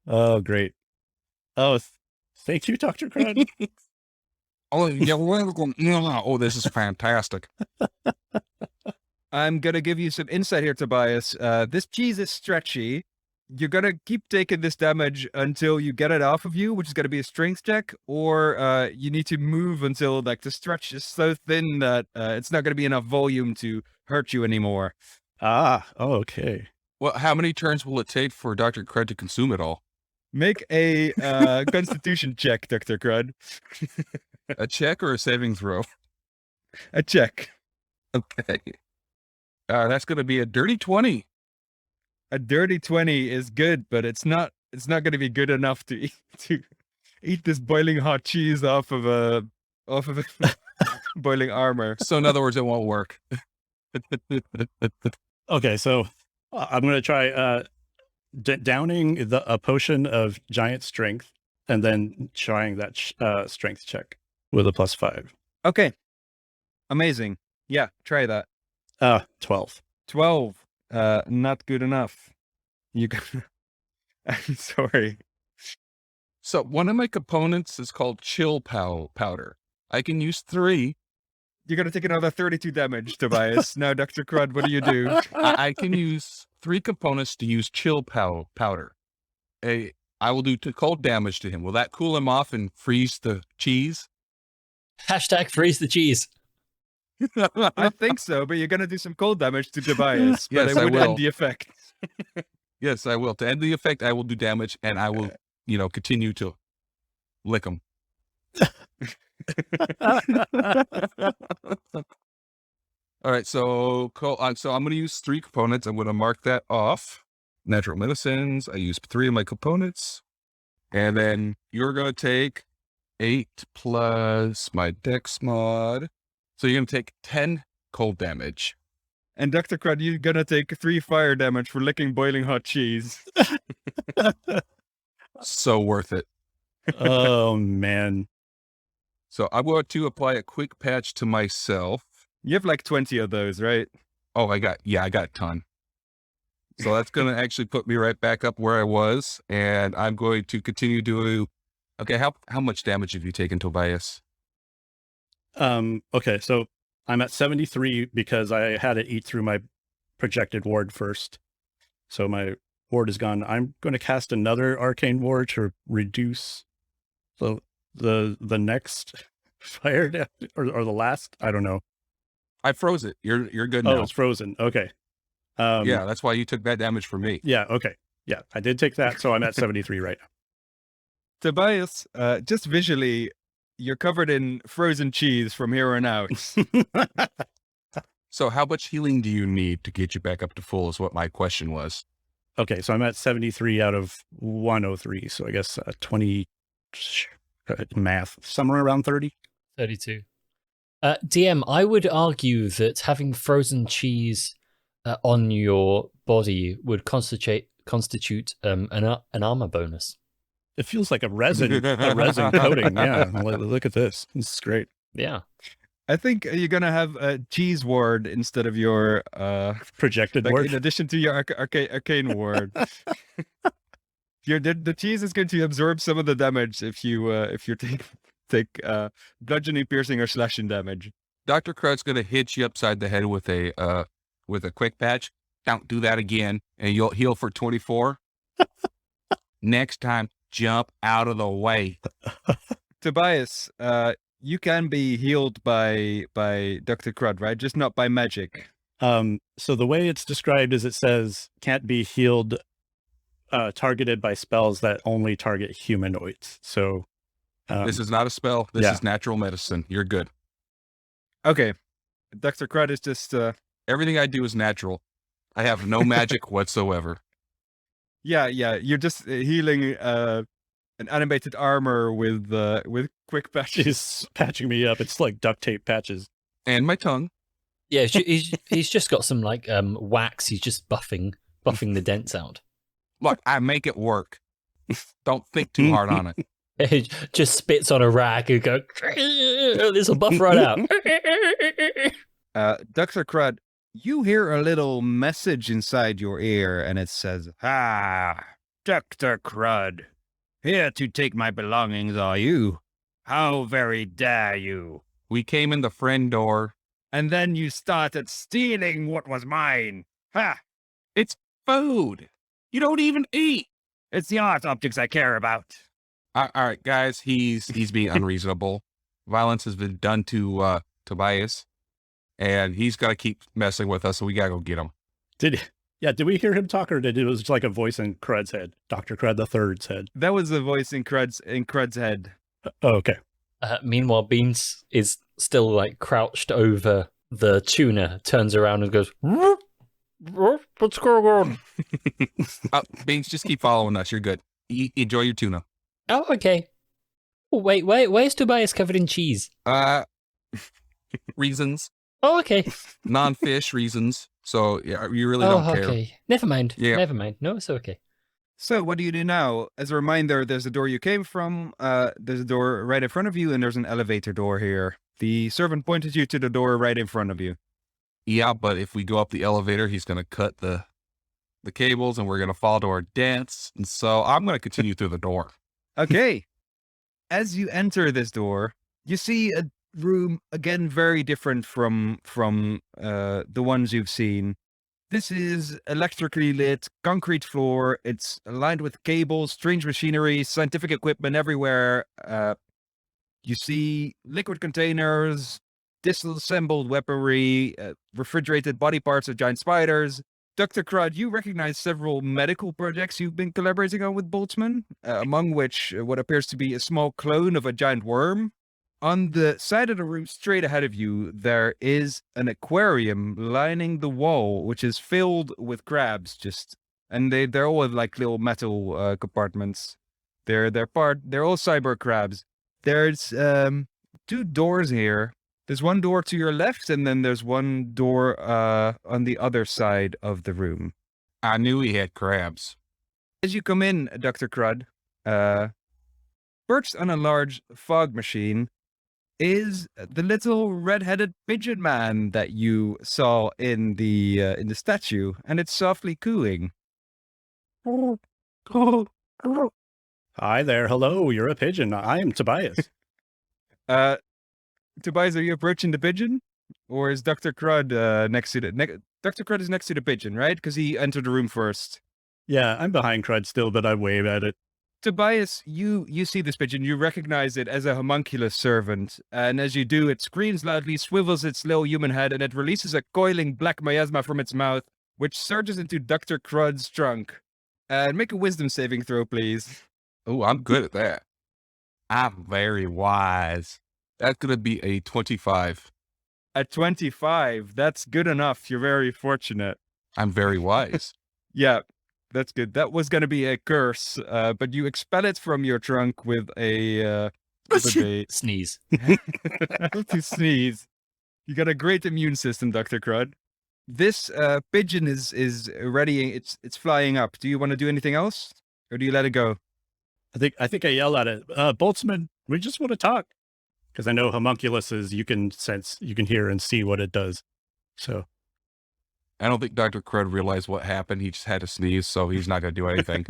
B: Oh, great. Oh, thank you, Dr. Crud.
C: Oh, yeah. Oh, this is fantastic.
A: I'm going to give you some insight here, Tobias. This cheese is stretchy. You're going to keep taking this damage until you get it off of you, which is going to be a strength check, or you need to move until like the stretch is so thin that it's not going to be enough volume to hurt you anymore.
B: Oh, okay.
C: Well, how many turns will it take for Dr. Crud to consume it all?
A: Make a constitution check, Dr. Crud.
C: A check or a saving throw?
A: A check.
C: Okay. That's going to be a dirty 20.
A: A dirty 20 is good, but it's not going to be good enough to eat this boiling hot cheese off of a boiling armor.
C: So in other words, it won't work.
B: Okay, so I'm going to try downing a potion of giant strength and then trying that strength check with a +5.
A: Okay. Amazing. Yeah, try that.
B: 12.
A: 12. Not good enough. You can... I'm sorry.
C: So one of my components is called chill powder. I can use 3.
A: You're going to take another 32 damage, Tobias. Now, Dr. Crud, what do you do?
C: I can use 3 components to use chill powder. I will do cold damage to him. Will that cool him off and freeze the cheese?
D: Hashtag freeze the cheese.
A: I think so, but you're going to do some cold damage to Tobias. But
C: Yes,
A: it
C: I
A: would
C: will.
A: end the effect.
C: Yes, I will. To end the effect, I will do damage, and I will, continue to lick him. All right, so I'm going to use 3 components. I'm going to mark that off. Natural medicines. I use 3 of my components, and then you're going to take 8 plus my Dex mod. So you're going to take 10 cold damage.
A: And Dr. Crud, you're going to take 3 fire damage for licking boiling hot cheese.
C: So worth it.
B: Oh, man.
C: So I'm going to apply a quick patch to myself.
A: You have like 20 of those, right?
C: Oh, I got a ton. So that's going to actually put me right back up where I was. And I'm going to continue to okay, how much damage have you taken, Tobias?
B: Okay, so I'm at 73 because I had to eat through my projected ward first. So my ward is gone. I'm going to cast another arcane ward to reduce the next fire damage, or the last. I don't know.
C: I froze it. You're good now.
B: Oh, it's frozen. Okay.
C: Yeah, that's why you took that damage from me.
B: Yeah. Okay. Yeah, I did take that. So I'm at 73 right
A: Tobias, just visually, you're covered in frozen cheese from here on out.
B: now.
C: So how much healing do you need to get you back up to full is what my question was.
B: Okay, so I'm at 73 out of 103. So I guess 20 math, somewhere around 30.
D: 32. DM, I would argue that having frozen cheese on your body would constitute an armor bonus.
B: It feels like a resin coating. Yeah, look at this. This is great.
D: Yeah.
A: I think you're going to have a cheese ward instead of your...
B: Projected
A: like,
B: ward.
A: in addition to your arcane ward. The cheese is going to absorb some of the damage if you take bludgeoning, piercing, or slashing damage.
C: Dr. Crud's going to hit you upside the head with a quick patch. Don't do that again, and you'll heal for 24. Next time, jump out of the way.
A: Tobias, you can be healed by Dr. Crud, right? Just not by magic.
B: So the way it's described is it says can't be healed, targeted by spells that only target humanoids. So
C: This is not a spell. This is natural medicine. You're good.
A: Okay. Dr. Crud is just...
C: Everything I do is natural. I have no magic whatsoever.
A: Yeah. You're just healing an animated armor with quick patches.
B: he's patching me up. It's like duct tape patches.
C: And my tongue.
D: Yeah, he's just got some like wax. He's just buffing the dents out.
C: Look, I make it work. Don't think too hard on it.
D: He just spits on a rag and go, this will buff right out.
A: Dr. Crud, you hear a little message inside your ear, and it says, Dr. Crud, here to take my belongings are you? How very dare you?
C: We came in the friend door.
A: And then you started stealing what was mine. Ha!
C: It's food. You don't even eat.
A: It's the art objects I care about.
C: All right, guys, he's being unreasonable. Violence has been done to Tobias, and he's got to keep messing with us, so we got to go get him.
B: Did we hear him talk, or did it was like a voice in Crud's head, Dr. Crud the Third's head?
A: That was the voice in Crud's head.
B: Oh, okay.
D: Meanwhile, Beans is still like crouched over the tuna, turns around and goes, what's going on?
C: Beans, just keep following us. You're good. Enjoy your tuna.
D: Oh, okay. Oh, wait, where's Tobias covered in cheese?
C: Reasons.
D: Oh, okay.
C: Non-fish reasons. So, yeah, you really don't care.
D: Okay. Never mind.
C: Yeah.
D: Never mind. No, it's okay.
A: So what do you do now? As a reminder, there's a door you came from, there's a door right in front of you, and there's an elevator door here. The servant pointed you to the door right in front of you.
C: Yeah, but if we go up the elevator, he's going to cut the cables, and we're going to fall to our deaths. And so I'm going to continue through the door.
A: Okay. As you enter this door, you see a room, again, very different from the ones you've seen. This is electrically lit, concrete floor. It's lined with cables, strange machinery, scientific equipment everywhere. You see liquid containers, disassembled weaponry, refrigerated body parts of giant spiders. Dr. Crud, you recognize several medical projects you've been collaborating on with Boltzmann, among which what appears to be a small clone of a giant worm. On the side of the room straight ahead of you, there is an aquarium lining the wall, which is filled with crabs. And they're all like little metal compartments. They're all cyber crabs. There's 2 doors here. There's one door to your left, and then there's one door on the other side of the room.
C: I knew he had crabs.
A: As you come in, Dr. Crud, perched on a large fog machine is the little red-headed pigeon man that you saw in the statue, and it's softly cooing.
B: Hi there. Hello. You're a pigeon. I am Tobias.
A: Tobias, are you approaching the pigeon? Or is Dr. Crud next to the... Dr. Crud is next to the pigeon, right? Because he entered the room first.
B: Yeah, I'm behind Crud still, but I wave at it.
A: Tobias, you see this pigeon. You recognize it as a homunculus servant. And as you do, it screams loudly, swivels its little human head, and it releases a coiling black miasma from its mouth, which surges into Dr. Crud's trunk. Make a wisdom saving throw, please.
C: Oh, I'm good at that. I'm very wise. That's going to be a 25.
A: A 25. That's good enough. You're very fortunate.
C: I'm very wise.
A: Yeah, that's good. That was going to be a curse, but you expel it from your trunk with a
D: Sneeze.
A: to sneeze. You got a great immune system, Dr. Crud. This pigeon is ready. It's flying up. Do you want to do anything else, or do you let it go?
B: I think I yell at it. Boltzmann, we just want to talk. Because I know homunculuses, you can hear and see what it does. So
C: I don't think Dr. Crud realized what happened. He just had to sneeze, so he's not going to do anything.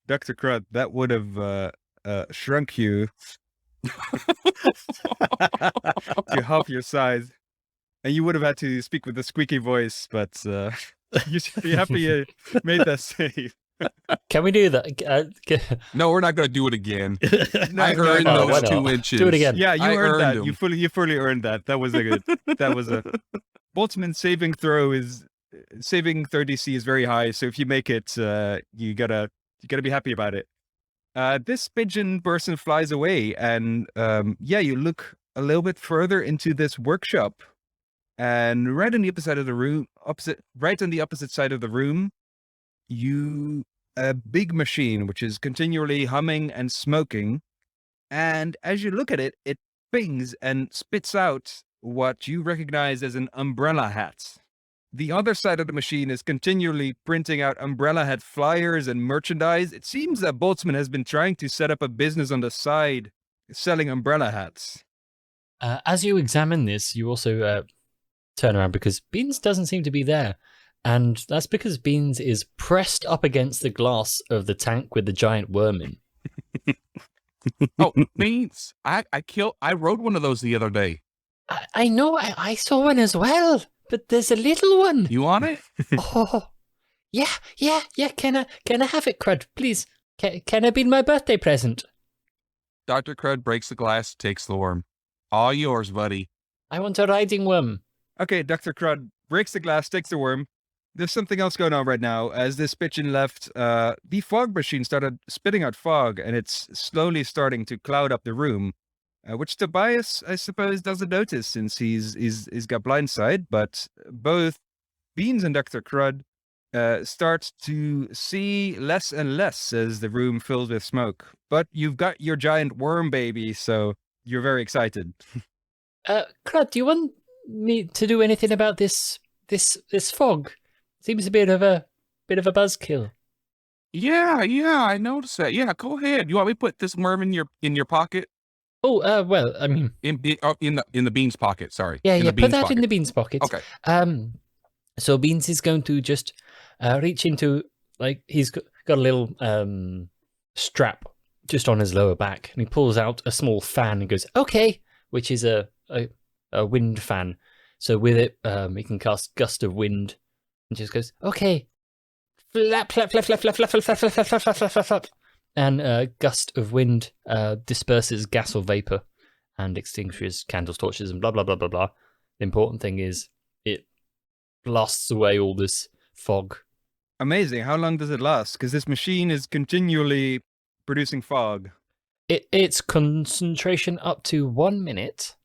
A: Dr. Crud, that would have shrunk you to half your size. And you would have had to speak with a squeaky voice, but you should be happy you made that save.
D: Can we do that?
C: No, we're not going to do it again. I
A: No,
C: earned
A: no,
C: those
D: why
C: 2
D: not?
C: inches.
D: Do it again.
A: Yeah, you
C: I
A: earned that.
C: them.
A: You fully earned that. That was a Boltzmann's saving throw is saving throw DC is very high, so if you make it, you gotta be happy about it. This pigeon person flies away, and you look a little bit further into this workshop, and right on the opposite side of the room, a big machine which is continually humming and smoking, and as you look at it, it pings and spits out what you recognize as an umbrella hat. The other side of the machine is continually printing out umbrella hat flyers and merchandise. It seems that Boltzmann has been trying to set up a business on the side selling umbrella hats.
D: As you examine this, you also turn around because Beans doesn't seem to be there. And that's because Beans is pressed up against the glass of the tank with the giant worm in.
C: Oh, Beans. I rode one of those the other day.
D: I know, I saw one as well, but there's a little one.
C: You want it?
D: Oh, yeah. Can I have it, Crud, please? Can it be my birthday present?
C: Dr. Crud breaks the glass, takes the worm. All yours, buddy.
D: I want a riding worm.
A: Okay, Dr. Crud breaks the glass, takes the worm. There's something else going on right now. As this pigeon left, the fog machine started spitting out fog, and it's slowly starting to cloud up the room. Which Tobias, I suppose, doesn't notice since he's got blindsight, but both Beans and Dr. Crud start to see less and less as the room fills with smoke. But you've got your giant worm baby, so you're very excited.
D: Crud, do you want me to do anything about this fog? Seems a bit of a buzzkill.
C: Yeah, I noticed that. Yeah, go ahead. You want me to put this worm in your pocket?
D: Oh, well, I mean,
C: In the Beans pocket. Sorry.
D: yeah.
C: Beans
D: Put that
C: pocket.
D: in the Beans pocket.
C: Okay.
D: So Beans is going to just reach into, like, he's got a little strap just on his lower back, and he pulls out a small fan and goes, "Okay," which is a wind fan. So with it, he can cast Gust of Wind, and just goes, "Okay, flap, flap, flap, flap, flap, flap, flap, flap, flap, flap, flap, flap, flap, flap." And Gust of Wind disperses gas or vapor and extinguishes candles, torches, and blah blah blah blah blah. The important thing is it blasts away all this fog.
A: Amazing. How long does it last? Because this machine is continually producing fog.
D: It's concentration up to 1 minute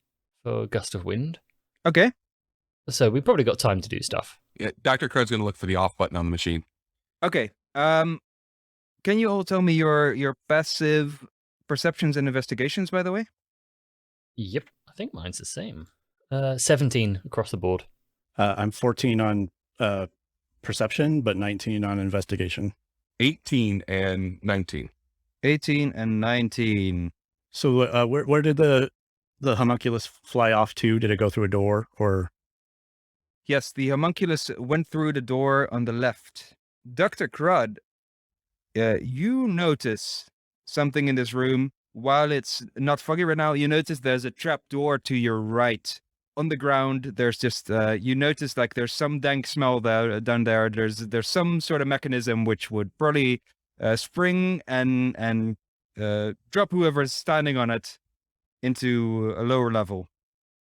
D: for Gust of Wind.
A: Okay.
D: So we've probably got time to do stuff.
C: Yeah, Dr. Crud's going to look for the off button on the machine.
A: Okay. Can you all tell me your passive perceptions and investigations, by the way?
D: Yep, I think mine's the same. 17 across the board.
B: I'm 14 on perception, but 19 on investigation.
C: 18 and 19.
A: 18 and 19.
B: So where did the homunculus fly off to? Did it go through a door or?
A: Yes, the homunculus went through the door on the left. Dr. Crud, you notice something in this room. While it's not foggy right now, you notice there's a trap door to your right. On the ground, there's just, you notice like there's some dank smell down there. There's some sort of mechanism which would probably spring and drop whoever's standing on it into a lower level.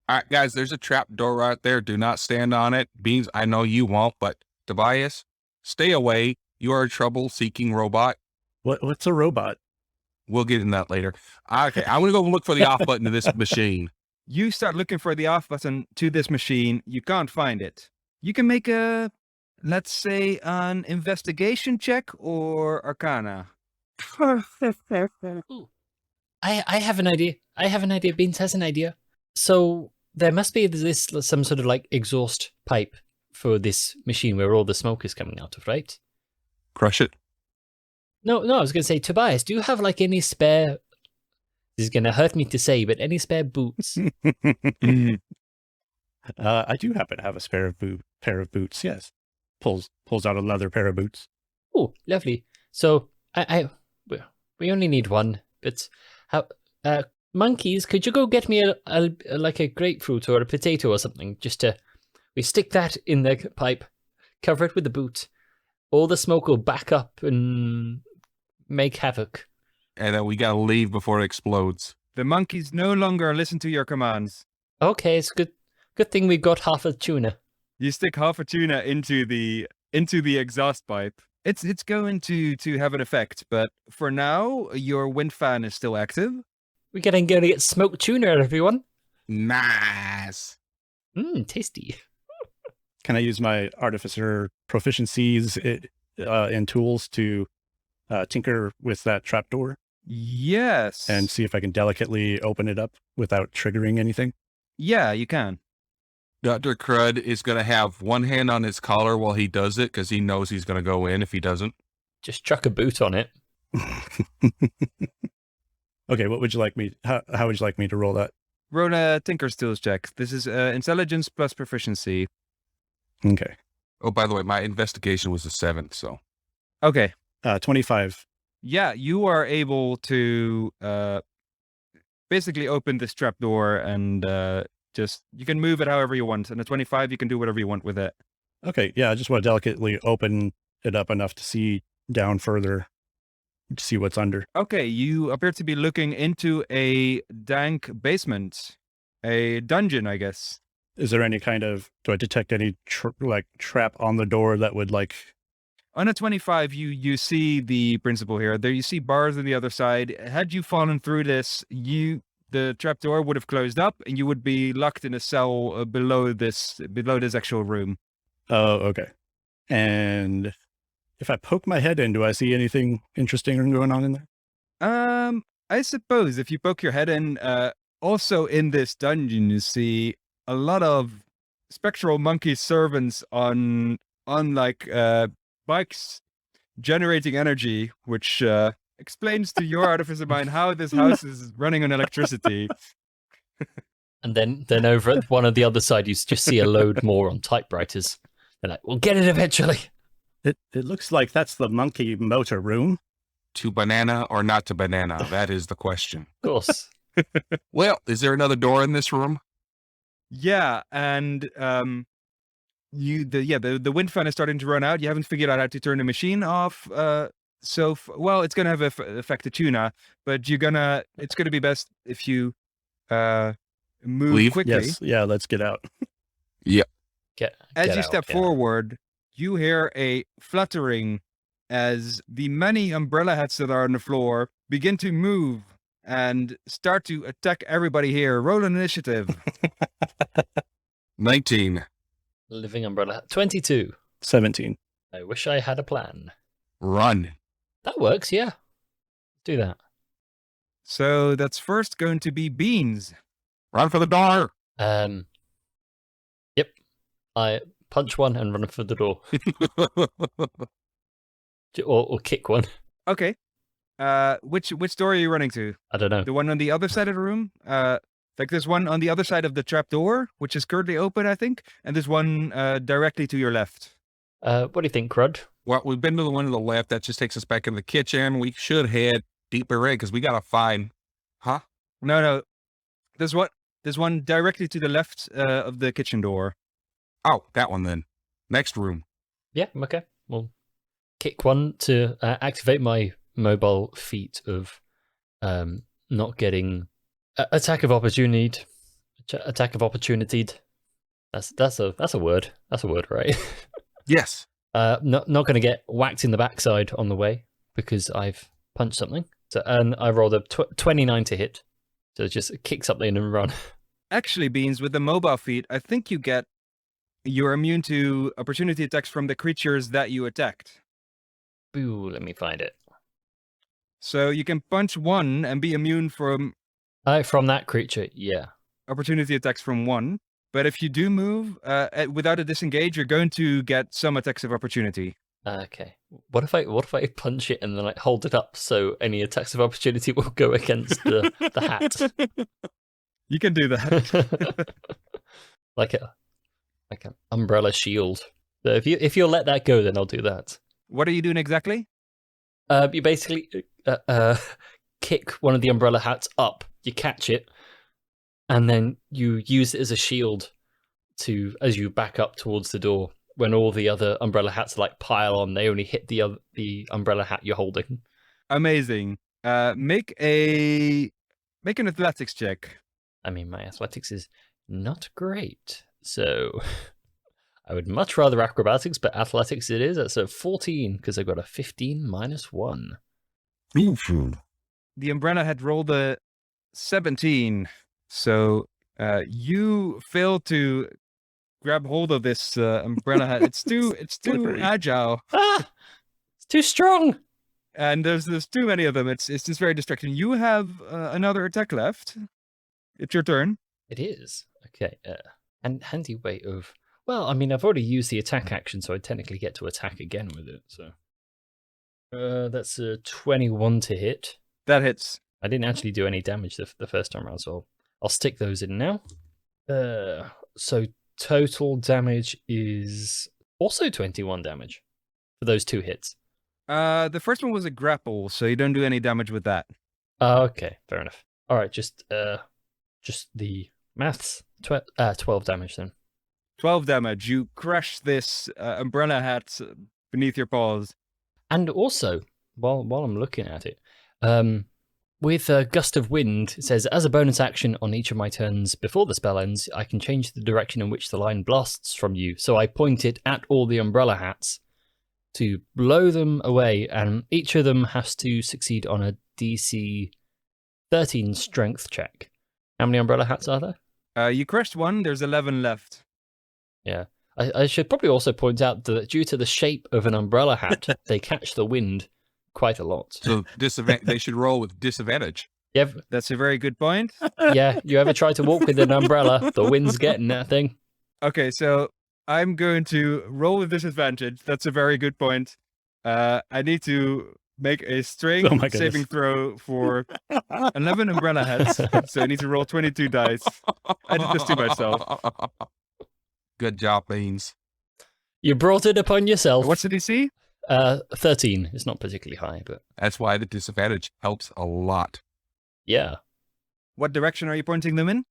C: All right, guys, there's a trap door right there. Do not stand on it. Beans, I know you won't, but Tobias, stay away. You are a trouble-seeking robot.
B: What's a robot?
C: We'll get in that later. Okay, I'm going to go look for the off button to this machine.
A: You start looking for the off button to this machine. You can't find it. You can make a, let's say, an investigation check or Arcana.
D: Ooh. I have an idea. Beans has an idea. So there must be some sort of like exhaust pipe for this machine where all the smoke is coming out of, right?
C: Crush it.
D: No, I was going to say, Tobias, do you have like any spare... This is going to hurt me to say, but any spare boots?
B: I do happen to have a spare pair of boots, yes. Pulls out a leather pair of boots.
D: Oh, lovely. So, we only need one, but... monkeys, could you go get me like a grapefruit or a potato or something? We stick that in the pipe, cover it with the boot. All the smoke will back up and make havoc.
C: And then we got to leave before it explodes.
A: The monkeys no longer listen to your commands.
D: Okay, it's good thing we got half a tuna.
A: You stick half a tuna into the exhaust pipe. It's going to have an effect, but for now, your wind fan is still active.
D: We're going to get smoked tuna, everyone.
C: Nice.
D: Tasty.
B: Can I use my artificer proficiencies and tools to tinker with that trapdoor?
A: Yes.
B: And see if I can delicately open it up without triggering anything?
A: Yeah, you can.
C: Dr. Crud is going to have one hand on his collar while he does it because he knows he's going to go in if he doesn't.
D: Just chuck a boot on it.
B: Okay, what would you like me? How would you like me to roll that?
A: Roll a Tinker's Tools check. This is intelligence plus proficiency.
B: Okay.
C: Oh, by the way, my investigation was a 7, so.
A: Okay.
B: 25.
A: Yeah, you are able to basically open this trapdoor and you can move it however you want. And a 25, you can do whatever you want with it.
B: Okay, yeah, I just want to delicately open it up enough to see down further, to see what's under.
A: Okay, you appear to be looking into a dank basement. A dungeon, I guess.
B: Is there any kind of, do I detect any trap on the door that would like...
A: On a 25, you see the principle here. There you see bars on the other side. Had you fallen through this, the trapdoor would have closed up and you would be locked in a cell below this actual room.
B: Oh, okay. And if I poke my head in, do I see anything interesting going on in there?
A: I suppose if you poke your head in, also in this dungeon, you see a lot of spectral monkey servants on bikes generating energy, which explains to your artificer mind how this house is running on electricity.
D: And then over at one of the other side, you just see a load more on typewriters. They're like, we'll get it eventually.
B: It looks like that's the monkey motor room.
C: to banana or not to banana? That is the question.
D: Of course.
C: Well, is there another door in this room?
A: Yeah, and the wind fan is starting to run out. You haven't figured out how to turn the machine off. Well, it's gonna have affect the tuna, but it's gonna be best if you move
C: Leave?
A: quickly.
B: Yes. Yeah. Let's get out.
A: As you step forward, you hear a fluttering as the many umbrella hats that are on the floor begin to move and start to attack everybody here. Roll an initiative.
C: 19.
D: Living umbrella hat. 22.
B: 17.
D: I wish I had a plan.
C: Run.
D: That works, yeah. Do that.
A: So that's first going to be Beans.
C: Run for the door.
D: Yep. I punch one and run for the door. Or kick one.
A: Okay. Which door are you running to?
D: I don't know.
A: The one on the other side of the room? Like there's one on the other side of the trap door, which is currently open, I think, and there's one directly to your left.
D: What do you think, Crud?
C: Well, we've been to the one to the left. That just takes us back in the kitchen. We should head deeper in because we got to find... Huh?
A: No. There's one directly to the left of the kitchen door.
C: Oh, that one then. Next room.
D: Yeah, okay. We'll kick one to activate my mobile feat of not getting attack of opportunity. Attack of opportunity. That's a word. That's a word, right?
C: Yes.
D: Not going to get whacked in the backside on the way because I've punched something. So, and I rolled a 29 to hit. So just kick something and run.
A: Actually, Beans, with the mobile feat, I think you're immune to opportunity attacks from the creatures that you attacked.
D: Ooh, let me find it.
A: So you can punch one and be immune from
D: From that creature, yeah.
A: opportunity attacks from one. But if you do move without a disengage, you're going to get some attacks of opportunity.
D: Okay. What if I punch it and then like hold it up so any attacks of opportunity will go against the hat?
A: You can do that.
D: like an umbrella shield. So if you'll let that go, then I'll do that.
A: What are you doing exactly?
D: You basically kick one of the umbrella hats up. You catch it, and then you use it as a shield as you back up towards the door. When all the other umbrella hats like pile on, they only hit the umbrella hat you're holding.
A: Amazing. Make an athletics check.
D: I mean, my athletics is not great, so I would much rather acrobatics, but athletics it is. That's a 14 because I got a 15 minus 1.
A: The umbrella had rolled a 17, so you fail to grab hold of this umbrella hat. It's too agile.
D: It's too strong.
A: And there's too many of them. It's just very distracting. You have another attack left. It's your turn.
D: It is. Okay. And handy way of... Well, I mean, I've already used the attack action, so I technically get to attack again with it. So that's a 21 to hit.
A: That hits.
D: I didn't actually do any damage the first time around, so I'll stick those in now. So total damage is also 21 damage for those 2 hits.
A: The first one was a grapple, so you don't do any damage with that.
D: Okay, fair enough. All right, just the maths. 12 damage then.
A: 12 damage. You crush this umbrella hat beneath your paws.
D: And also, while I'm looking at it, with a gust of wind, it says, as a bonus action on each of my turns before the spell ends, I can change the direction in which the line blasts from you. So I point it at all the umbrella hats to blow them away, and each of them has to succeed on a DC 13 strength check. How many umbrella hats are there?
A: You crushed one, there's 11 left.
D: Yeah. I should probably also point out that due to the shape of an umbrella hat, they catch the wind quite a lot.
C: So they should roll with disadvantage.
A: That's a very good point.
D: Yeah, you ever try to walk with an umbrella, the wind's getting that thing.
A: Okay, so I'm going to roll with disadvantage. That's a very good point. I need to make a strength saving throw for 11 umbrella hats. So I need to roll 22 dice. I did this to myself.
C: Good job, Beans.
D: You brought it upon yourself.
A: What's the DC?
D: 13. It's not particularly high, but
C: That's why the disadvantage helps a lot.
D: yeah.
A: What direction are you pointing them in?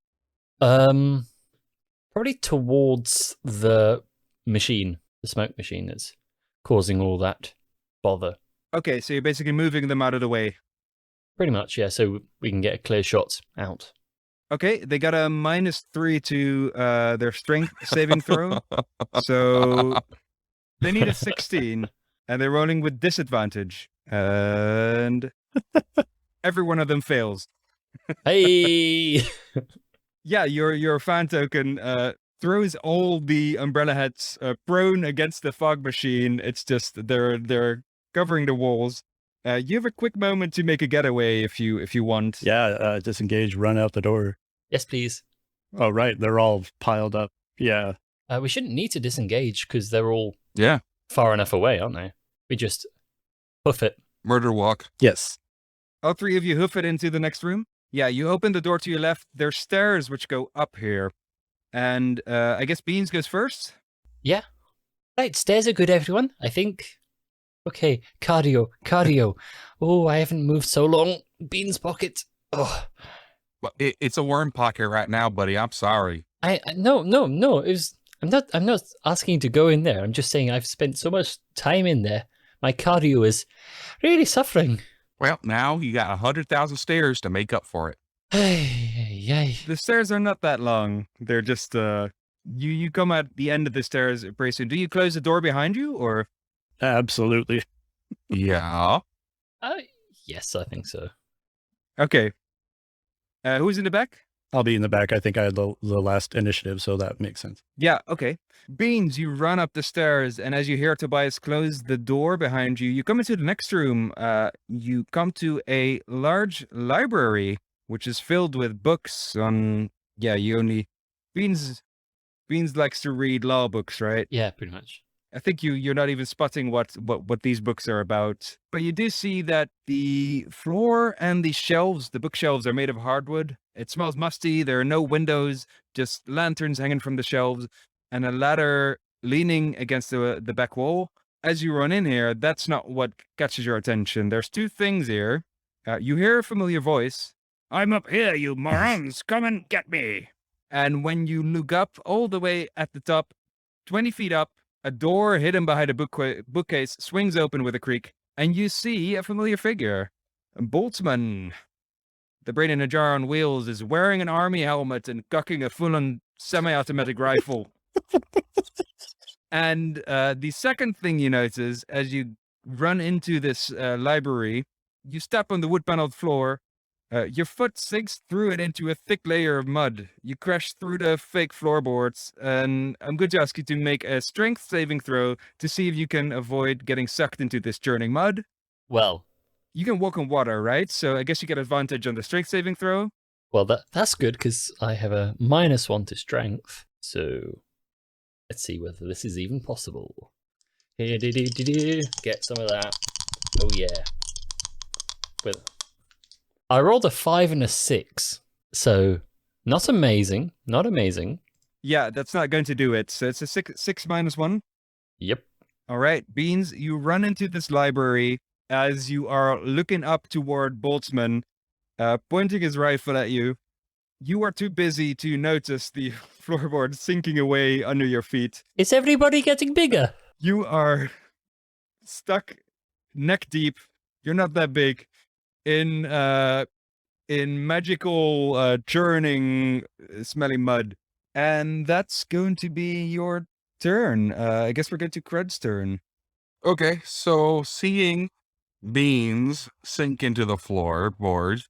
D: Probably towards the machine, the smoke machine that's causing all that bother.
A: Okay, so you're basically moving them out of the way.
D: Pretty much, yeah, so we can get a clear shot out.
A: Okay, they got a -3 to their strength saving throw. So they need a 16, and they're rolling with disadvantage. And every one of them fails.
D: Hey!
A: Yeah, your fan token throws all the umbrella heads prone against the fog machine. It's just they're covering the walls. You have a quick moment to make a getaway if you want.
B: Yeah, disengage, run out the door.
D: Yes, please.
B: Oh, right. They're all piled up. Yeah.
D: We shouldn't need to disengage because they're all
C: Yeah.
D: far enough away, aren't they? We just hoof it.
C: Murder walk.
B: Yes.
A: All three of you hoof it into the next room. Yeah, you open the door to your left. There's stairs which go up here. And I guess Beans goes first.
D: Yeah. Right, stairs are good, everyone, I think. Okay, cardio. Oh, I haven't moved so long. Beans pocket. Oh,
C: Well, it's a worm pocket right now, buddy. I'm sorry.
D: No. It was. I'm not asking you to go in there. I'm just saying I've spent so much time in there. My cardio is really suffering.
C: Well, now you got 100,000 stairs to make up for it.
D: Yay.
A: The stairs are not that long. They're just you come at the end of the stairs pretty soon. Do you close the door behind you or?
B: Absolutely.
C: Yeah.
D: Yes, I think so.
A: Okay. Who's in the back?
B: I'll be in the back. I think I had the last initiative, so that makes sense.
A: Yeah, okay. Beans, you run up the stairs, and as you hear Tobias close the door behind you, you come into the next room. You come to a large library, which is filled with books on, Beans likes to read law books, right?
D: Yeah, pretty much.
A: I think you're not even spotting what these books are about. But you do see that the floor and the shelves, the bookshelves, are made of hardwood. It smells musty. There are no windows, just lanterns hanging from the shelves, and a ladder leaning against the back wall. As you run in here, that's not what catches your attention. There's two things here. You hear a familiar voice. I'm up here, you morons. Come and get me. And when you look up all the way at the top, 20 feet up, a door hidden behind a bookcase swings open with a creak, and you see a familiar figure. Boltzmann. The brain in a jar on wheels is wearing an army helmet and cocking a full-on semi-automatic rifle. And the second thing you notice as you run into this library, you step on the wood-paneled floor. Your foot sinks through it into a thick layer of mud. You crash through the fake floorboards, and I'm going to ask you to make a strength saving throw to see if you can avoid getting sucked into this churning mud.
D: Well,
A: You can walk on water, right? So I guess you get advantage on the strength saving throw.
D: that's good because I have a -1 to strength. So let's see whether this is even possible. Get some of that. Oh yeah. I rolled a 5 and a 6, so not amazing.
A: Yeah, that's not going to do it. So it's a six -1.
D: Yep.
A: All right, Beans, you run into this library as you are looking up toward Boltzmann, pointing his rifle at you. You are too busy to notice the floorboard sinking away under your feet.
D: Is everybody getting bigger?
A: You are stuck neck deep. You're not that big in magical churning, smelly mud, and that's going to be your turn. I guess we're going to Crud's turn.
C: Okay, so seeing Beans sink into the floorboards,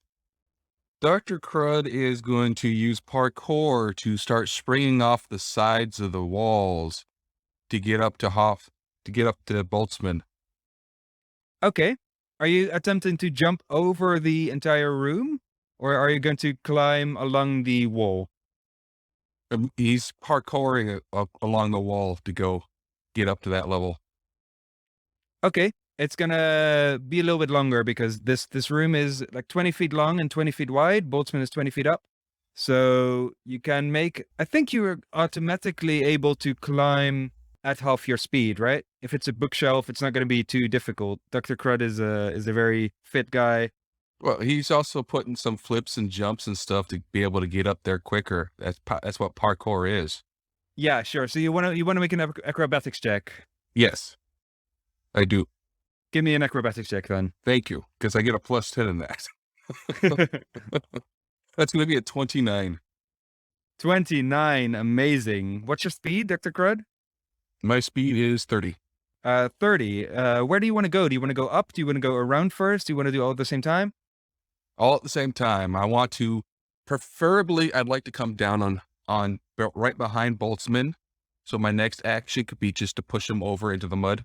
C: Dr. Crud is going to use parkour to start springing off the sides of the walls to get up to Boltzmann.
A: Okay. Are you attempting to jump over the entire room, or are you going to climb along the wall?
C: He's parkouring along the wall to get up to that level.
A: Okay. It's gonna be a little bit longer because this room is like 20 feet long and 20 feet wide. Boltzmann is 20 feet up. So you can I think you are automatically able to climb at half your speed, right? If it's a bookshelf, it's not going to be too difficult. Dr. Crud is a very fit guy.
C: Well, he's also putting some flips and jumps and stuff to be able to get up there quicker. That's what parkour is.
A: Yeah, sure. So you want to make an acrobatics check.
C: Yes, I do.
A: Give me an acrobatics check then.
C: Thank you, because I get a plus 10 in that. That's going to be a 29.
A: 29, amazing. What's your speed, Dr. Crud?
C: My speed is 30.
A: 30. Where do you want to go? Do you want to go up? Do you want to go around first? Do you want to do all at the same time?
C: All at the same time. I want to, preferably, I'd like to come down on right behind Boltzmann. So my next action could be just to push him over into the mud.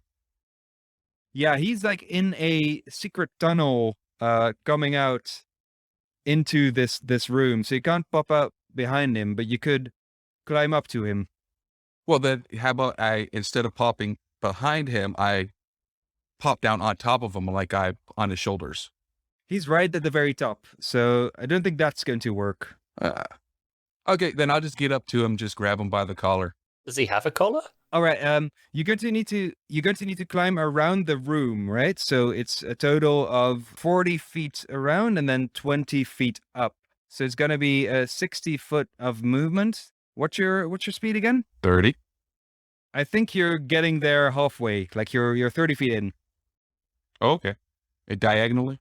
A: Yeah, he's like in a secret tunnel coming out into this room. So you can't pop out behind him, but you could climb up to him.
C: Well, then how about instead of popping behind him, I pop down on top of him like on his shoulders.
A: He's right at the very top, so I don't think that's going to work.
C: Okay, then I'll just get up to him, just grab him by the collar.
D: Does he have a collar?
A: All right. You're going to need to climb around the room, right? So it's a total of 40 feet around and then 20 feet up. So it's going to be 60 foot of movement. What's your speed again?
C: 30.
A: I think you're getting there halfway. Like you're 30 feet in.
C: Okay. Diagonally?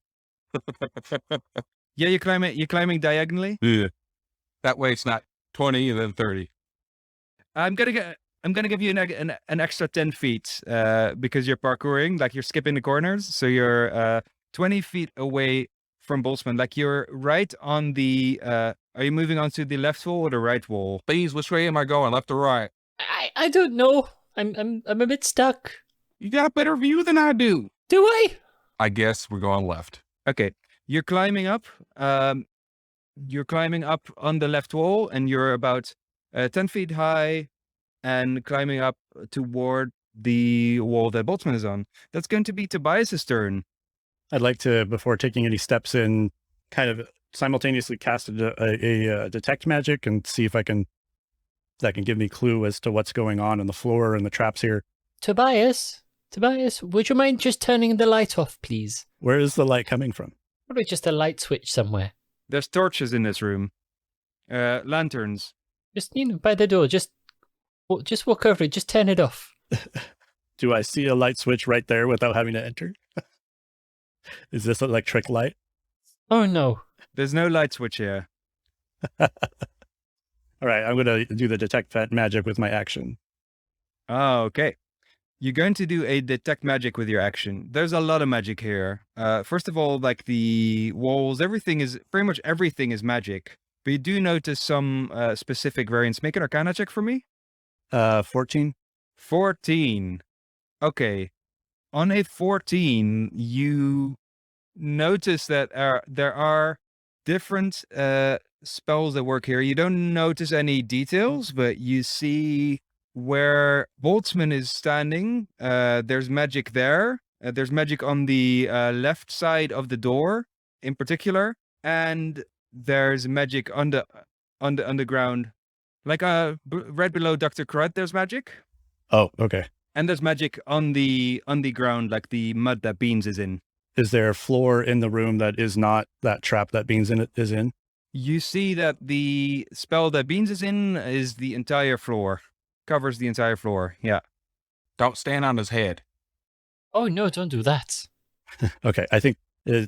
A: Yeah, you're climbing diagonally.
C: Yeah. That way it's not 20 and then 30.
A: I'm gonna give you an extra 10 feet because you're parkouring, like you're skipping the corners. So you're 20 feet away from Boltzmann. Like you're right on the. Are you moving onto the left wall or the right wall?
C: Please, which way am I going? Left or right?
D: I don't know. I'm a bit stuck.
C: You got a better view than I do.
D: Do I?
C: I guess we're going left.
A: Okay, you're climbing up. You're climbing up on the left wall, and you're about 10 feet high, and climbing up toward the wall that Boltzmann is on. That's going to be Tobias's turn.
B: I'd like to, before taking any steps in, kind of simultaneously cast a detect magic and see if that can give me clue as to what's going on the floor and the traps here.
D: Tobias, would you mind just turning the light off, please?
B: Where is the light coming from?
D: Probably just a light switch somewhere.
A: There's torches in this room. Lanterns.
D: Just, by the door. Just walk over it. Just turn it off.
B: Do I see a light switch right there without having to enter? Is this electric light?
D: Oh, no.
A: There's no light switch here.
B: All right, I'm going to do the detect magic with my action.
A: Oh, okay. You're going to do a detect magic with your action. There's a lot of magic here. First of all, like the walls, pretty much everything is magic. But you do notice some specific variants. Make an Arcana check for me.
B: 14.
A: 14. Okay. On a 14, you notice that there are different spells that work here. You don't notice any details, but you see where Boltzmann is standing. There's magic there. There's magic on the left side of the door in particular. And there's magic on the underground. Like right below Dr. Crud, there's magic.
B: Oh, okay.
A: And there's magic on the ground, like the mud that Beans is in.
B: Is there a floor in the room that is not that trap that Beans is in?
A: You see that the spell that Beans is in is the entire floor. Covers the entire floor, yeah.
C: Don't stand on his head.
D: Oh, no, don't do that.
B: Okay, I think,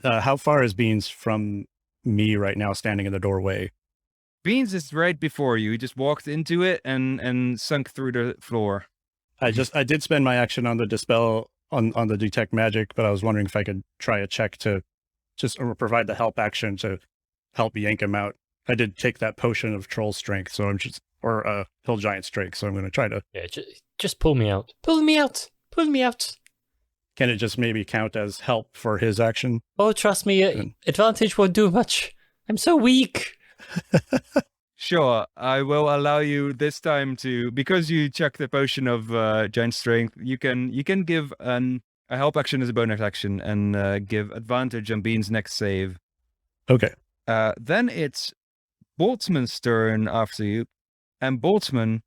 B: how far is Beans from me right now standing in the doorway?
A: Beans is right before you. He just walked into it and sunk through the floor.
B: I did spend my action on the dispel on the detect magic, but I was wondering if I could try a check to just provide the help action to help yank him out. I did take that potion of troll strength, so I'm just, or hill giant strength, so I'm going to try to.
D: Yeah, just pull me out. Pull me out. Pull me out.
B: Can it just maybe count as help for his action?
D: Oh, trust me, advantage won't do much. I'm so weak.
A: Sure, I will allow you this time to, because you checked the potion of giant strength, you can give a help action as a bonus action and give advantage on Bean's next save.
B: Okay.
A: Then it's Boltzmann's turn after you, and Boltzmann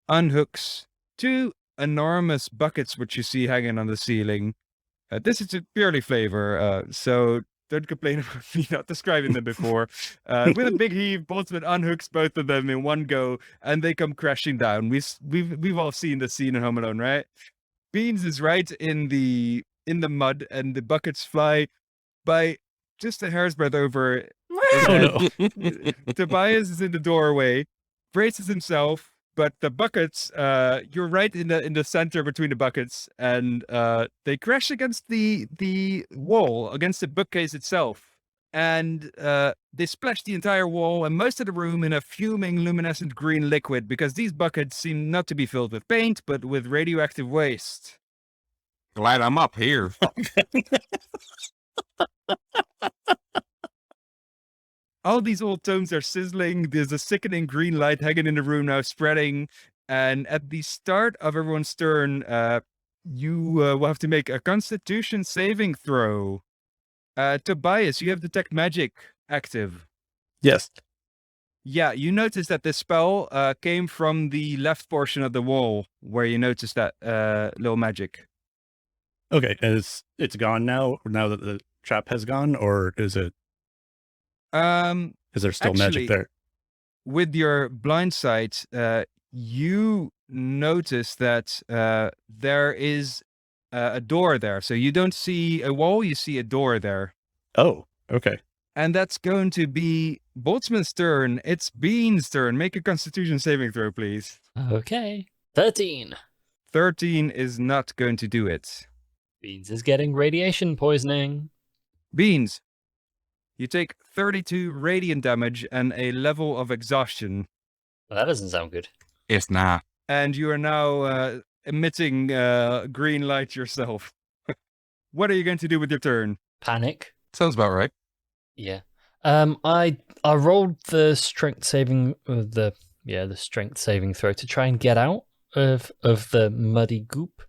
A: unhooks two enormous buckets which you see hanging on the ceiling. This is purely flavor, so don't complain about me not describing them before. With a big heave, Boltzmann unhooks both of them in one go, and they come crashing down. We've all seen the scene in Home Alone, right? Beans is right in the mud, and the buckets fly by just a hair's breadth over his head.
B: Oh no.
A: Tobias is in the doorway, braces himself, but the buckets, you're right in the center between the buckets, and they crash against the wall, against the bookcase itself. And they splash the entire wall and most of the room in a fuming luminescent green liquid, because these buckets seem not to be filled with paint, but with radioactive waste.
C: Glad I'm up here.
A: All these old tomes are sizzling. There's a sickening green light hanging in the room now, spreading. And at the start of everyone's turn, you will have to make a Constitution saving throw. Tobias, you have Detect Magic active.
B: Yes.
A: Yeah, you notice that this spell came from the left portion of the wall, where you noticed that little magic.
B: Okay. And it's gone now that the trap has gone, or is it? Is there still
A: Actually,
B: magic there?
A: with your blind sight, you notice that there is a door there. So you don't see a wall, you see a door there.
B: Oh, okay.
A: And that's going to be Boltzmann's turn. It's Bean's turn. Make a Constitution saving throw, please.
D: Okay. 13.
A: 13 is not going to do it.
D: Beans is getting radiation poisoning.
A: Beans, you take 32 radiant damage and a level of exhaustion.
D: Well, that doesn't sound good.
C: It's not.
A: And you are now emitting green light yourself. What are you going to do with your turn?
D: Panic.
C: Sounds about right.
D: Yeah. I rolled the strength saving the strength saving throw to try and get out of the muddy goop,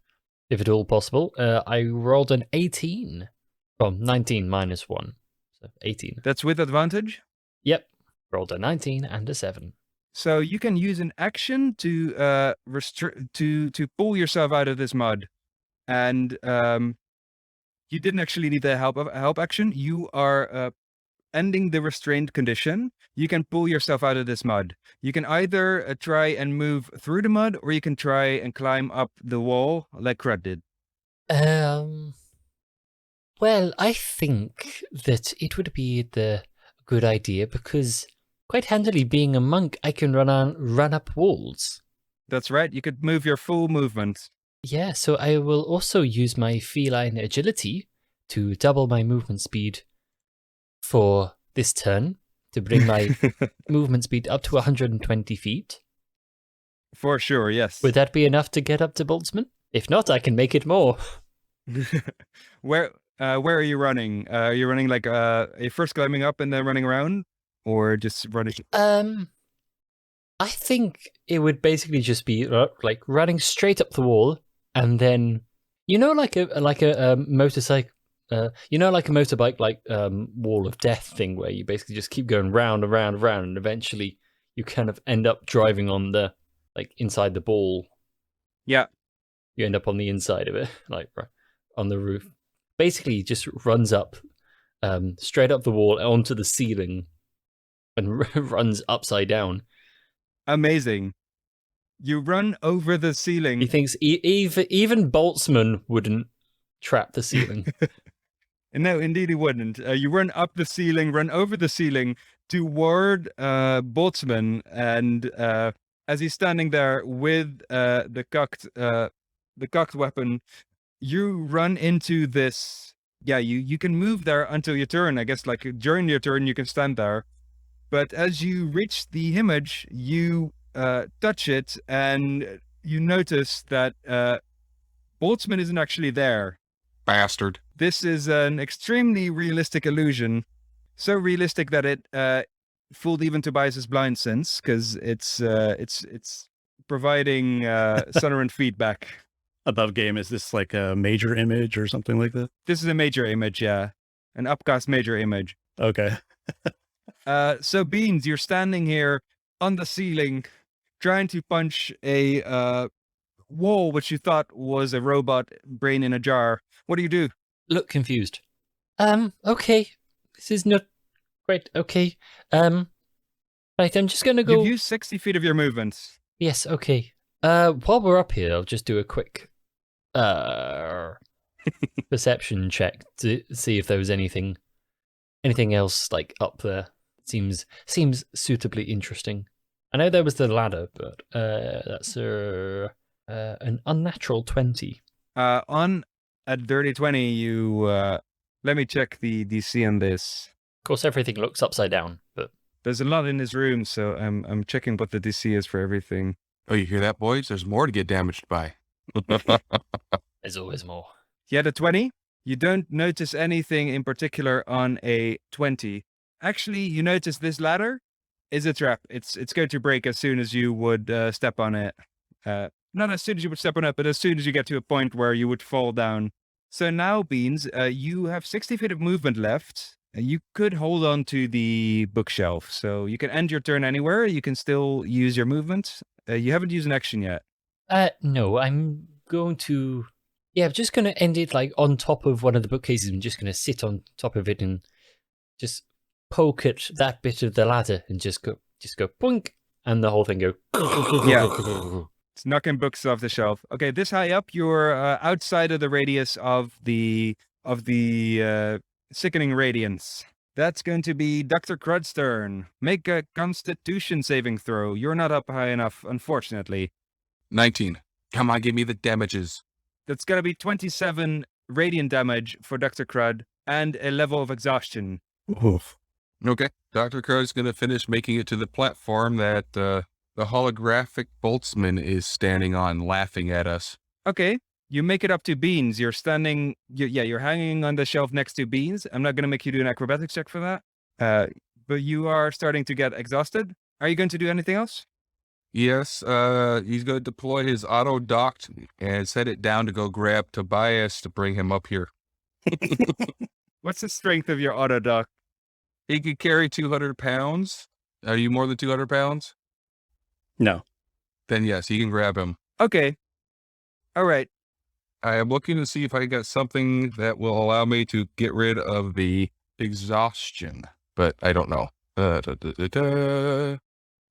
D: if at all possible. I rolled an 18. Well, 19 minus 1. So 18.
A: That's with advantage?
D: Yep. Rolled a 19 and a 7.
A: So you can use an action to to pull yourself out of this mud. And you didn't actually need the help action. You are ending the restrained condition. You can pull yourself out of this mud. You can either try and move through the mud, or you can try and climb up the wall like Crud did.
D: Well, I think that it would be the good idea, because quite handily, being a monk, I can run up walls.
A: That's right. You could move your full movement.
D: Yeah, so I will also use my feline agility to double my movement speed for this turn, to bring my movement speed up to 120 feet.
A: For sure, yes.
D: Would that be enough to get up to Boltzmann? If not, I can make it more.
A: Where are you running? Are you running like first climbing up and then running around? Or just running?
D: I think it would basically just be like running straight up the wall, and then like a motorcycle, like a motorbike, like wall of death thing, where you basically just keep going round and round and round, and eventually you kind of end up driving on the inside the ball.
A: Yeah,
D: you end up on the inside of it, like on the roof. Basically, just runs up, straight up the wall onto the ceiling, and runs upside down.
A: Amazing. You run over the ceiling.
D: He thinks even Boltzmann wouldn't trap the ceiling.
A: No, indeed he wouldn't. You run up the ceiling, run over the ceiling toward Boltzmann, and as he's standing there with the cocked weapon, you run into this. Yeah, you can move there until your turn. I guess like during your turn you can stand there. But as you reach the image, you touch it, and you notice that Boltzmann isn't actually there.
C: Bastard.
A: This is an extremely realistic illusion. So realistic that it fooled even Tobias's blind sense, because it's providing sonorant feedback.
B: Above game, is this like a major image or something like that?
A: This is a major image, yeah. An upcast major image.
B: Okay.
A: So Beans, you're standing here on the ceiling, trying to punch a wall, which you thought was a robot brain in a jar. What do you do?
D: Look confused. Okay. This is not great. Okay. Right, I'm just gonna go.
A: You've used 60 feet of your movement.
D: Yes, okay. While we're up here, I'll just do a quick perception check to see if there was anything else like up there. Seems suitably interesting. I know there was the ladder, but that's an unnatural 20.
A: On a dirty 20, you let me check the DC on this.
D: Of course, everything looks upside down, but
A: There's a lot in this room, so I'm checking what the DC is for everything.
C: Oh, you hear that, boys? There's more to get damaged by.
D: there's always more.
A: You had a 20. You don't notice anything in particular on a 20. Actually, you notice this ladder is a trap. It's going to break as soon as you would step on it. Not as soon as you would step on it, but as soon as you get to a point where you would fall down. So now, Beans, you have 60 feet of movement left. You could hold on to the bookshelf. So you can end your turn anywhere. You can still use your movement. You haven't used an action yet.
D: No, I'm going to... Yeah, I'm just going to end it like on top of one of the bookcases. I'm just going to sit on top of it and just poke at that bit of the ladder and just go boink, and the whole thing go...
A: Yeah. It's knocking books off the shelf. Okay, this high up, you're outside of the radius of the sickening radiance. That's going to be Dr. Crud's turn. Make a Constitution saving throw. You're not up high enough, unfortunately.
C: 19. Come on, give me the damages.
A: That's going to be 27 radiant damage for Dr. Crud and a level of exhaustion.
B: Oof.
C: Okay. Dr. Crow's going to finish making it to the platform that the holographic boltsman is standing on, laughing at us.
A: Okay. You make it up to Beans. You're standing... you're hanging on the shelf next to Beans. I'm not going to make you do an acrobatics check for that. But you are starting to get exhausted. Are you going to do anything else?
C: Yes, he's going to deploy his auto docked and set it down to go grab Tobias to bring him up here.
A: What's the strength of your auto dock?
C: He could carry 200 pounds. Are you more than 200 pounds?
B: No.
C: Then yes, he can grab him.
A: Okay. All right.
C: I am looking to see if I got something that will allow me to get rid of the exhaustion, but I don't know.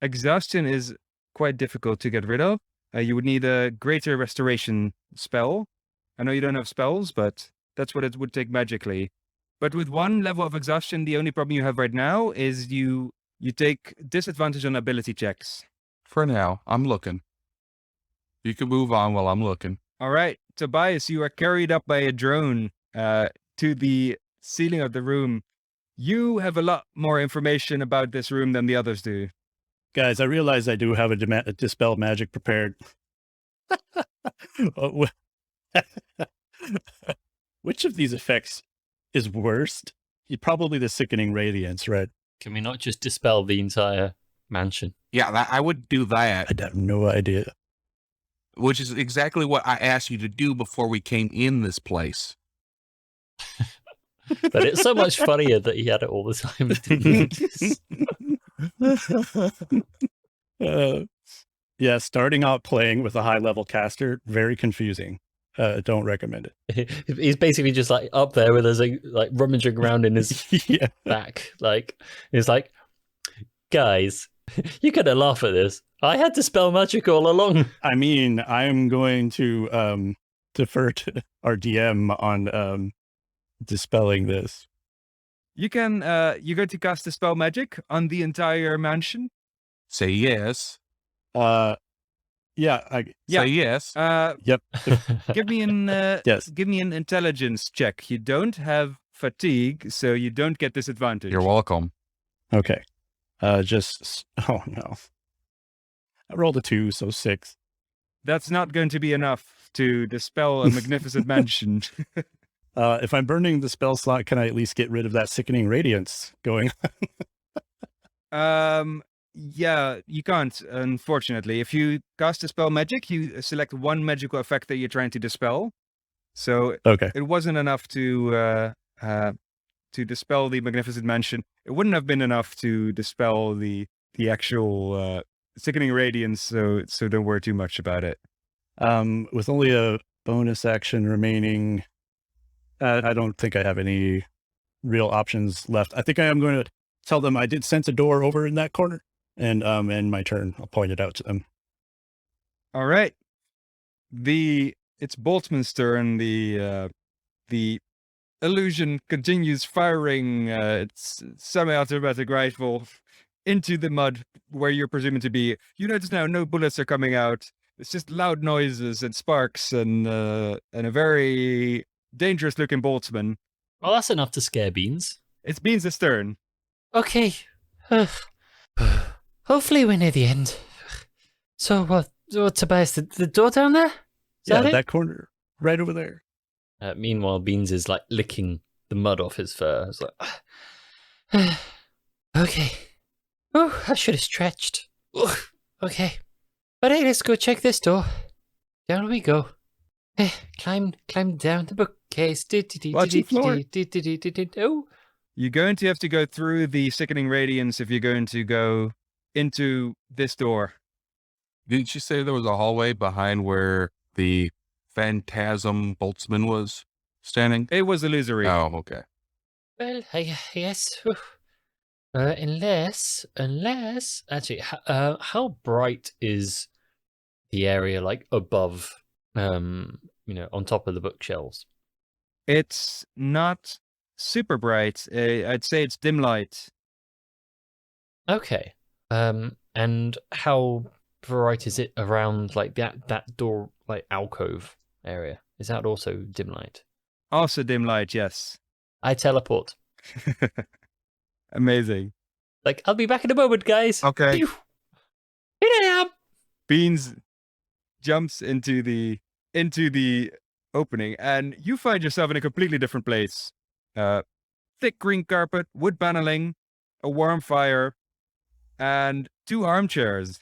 A: Exhaustion is quite difficult to get rid of. You would need a greater restoration spell. I know you don't have spells, but that's what it would take magically. But with one level of exhaustion, the only problem you have right now is you take disadvantage on ability checks.
C: For now, I'm looking. You can move on while I'm looking.
A: All right, Tobias, you are carried up by a drone to the ceiling of the room. You have a lot more information about this room than the others do.
B: Guys, I realize I do have a dispel magic prepared. Which of these effects is worst? Probably the sickening radiance, right?
D: Can we not just dispel the entire mansion?
C: Yeah, I would do that,
B: I have no idea.
C: which is exactly what I asked you to do before we came in this place.
D: But it's so much funnier that he had it all the time.
B: Yeah, starting out playing with a high-level caster, very confusing. Don't recommend it.
D: He's basically just like up there with us, like rummaging around in his
B: Yeah.
D: back. Like, he's like, guys, you gotta laugh at this. I had to spell magic all along.
B: I mean, I'm going to defer to our DM on dispelling this.
A: You can, you're going to cast a spell magic on the entire mansion.
C: Say yes.
B: Yeah.
A: Yeah.
C: Say yes.
B: Yep.
A: Give me an
B: Yes.
A: give me an intelligence check. You don't have fatigue, so you don't get disadvantage.
C: You're welcome.
B: Okay. Oh no. I rolled a 2, so 6.
A: That's not going to be enough to dispel a magnificent mansion.
B: If I'm burning the spell slot, can I at least get rid of that sickening radiance going?
A: Yeah, you can't, unfortunately. If you cast a spell magic, you select one magical effect that you're trying to dispel. So
B: Okay.
A: it wasn't enough to dispel the magnificent mansion. It wouldn't have been enough to dispel the actual sickening radiance. So don't worry too much about it.
B: With only a bonus action remaining, I don't think I have any real options left. I think I am going to tell them I did sense a door over in that corner, and in my turn, I'll point it out to them.
A: All right. It's Boltzmann's turn. The illusion continues firing its semi-automatic rifle into the mud where you're presuming to be. You notice now no bullets are coming out. It's just loud noises and sparks and a very dangerous-looking Boltzmann.
D: Well, that's enough to scare Beans.
A: It's Beans' turn.
E: Okay. Hopefully we're near the end. So what Tobias, the door down there? Is
B: Yeah,
E: that it?
B: that corner, right over there.
D: Meanwhile, Beans is like licking the mud off his fur. It's like,
E: Okay. Oh, I should have stretched. Ugh. Okay. But hey, let's go check this door. Down we go. Climb down the bookcase.
B: Watching floor.
E: Oh.
A: You're going to have to go through the sickening radiance if you're going to go into this door.
C: Didn't you say there was a hallway behind where the phantasm Boltzmann was standing?
A: It was illusory.
C: Oh, okay.
E: Well, yes. Unless,
D: actually, how bright is the area like above, on top of the bookshelves?
A: It's not super bright. I'd say it's dim light.
D: Okay. And how bright is it around like that door, like alcove area? Is that also dim light?
A: Also dim light, yes.
D: I teleport.
A: Amazing.
D: Like, I'll be back in a moment, guys.
C: Okay.
D: Pew! Here I am.
A: Beans jumps into the opening, and you find yourself in a completely different place. Thick green carpet, wood paneling, a warm fire, and 2 armchairs.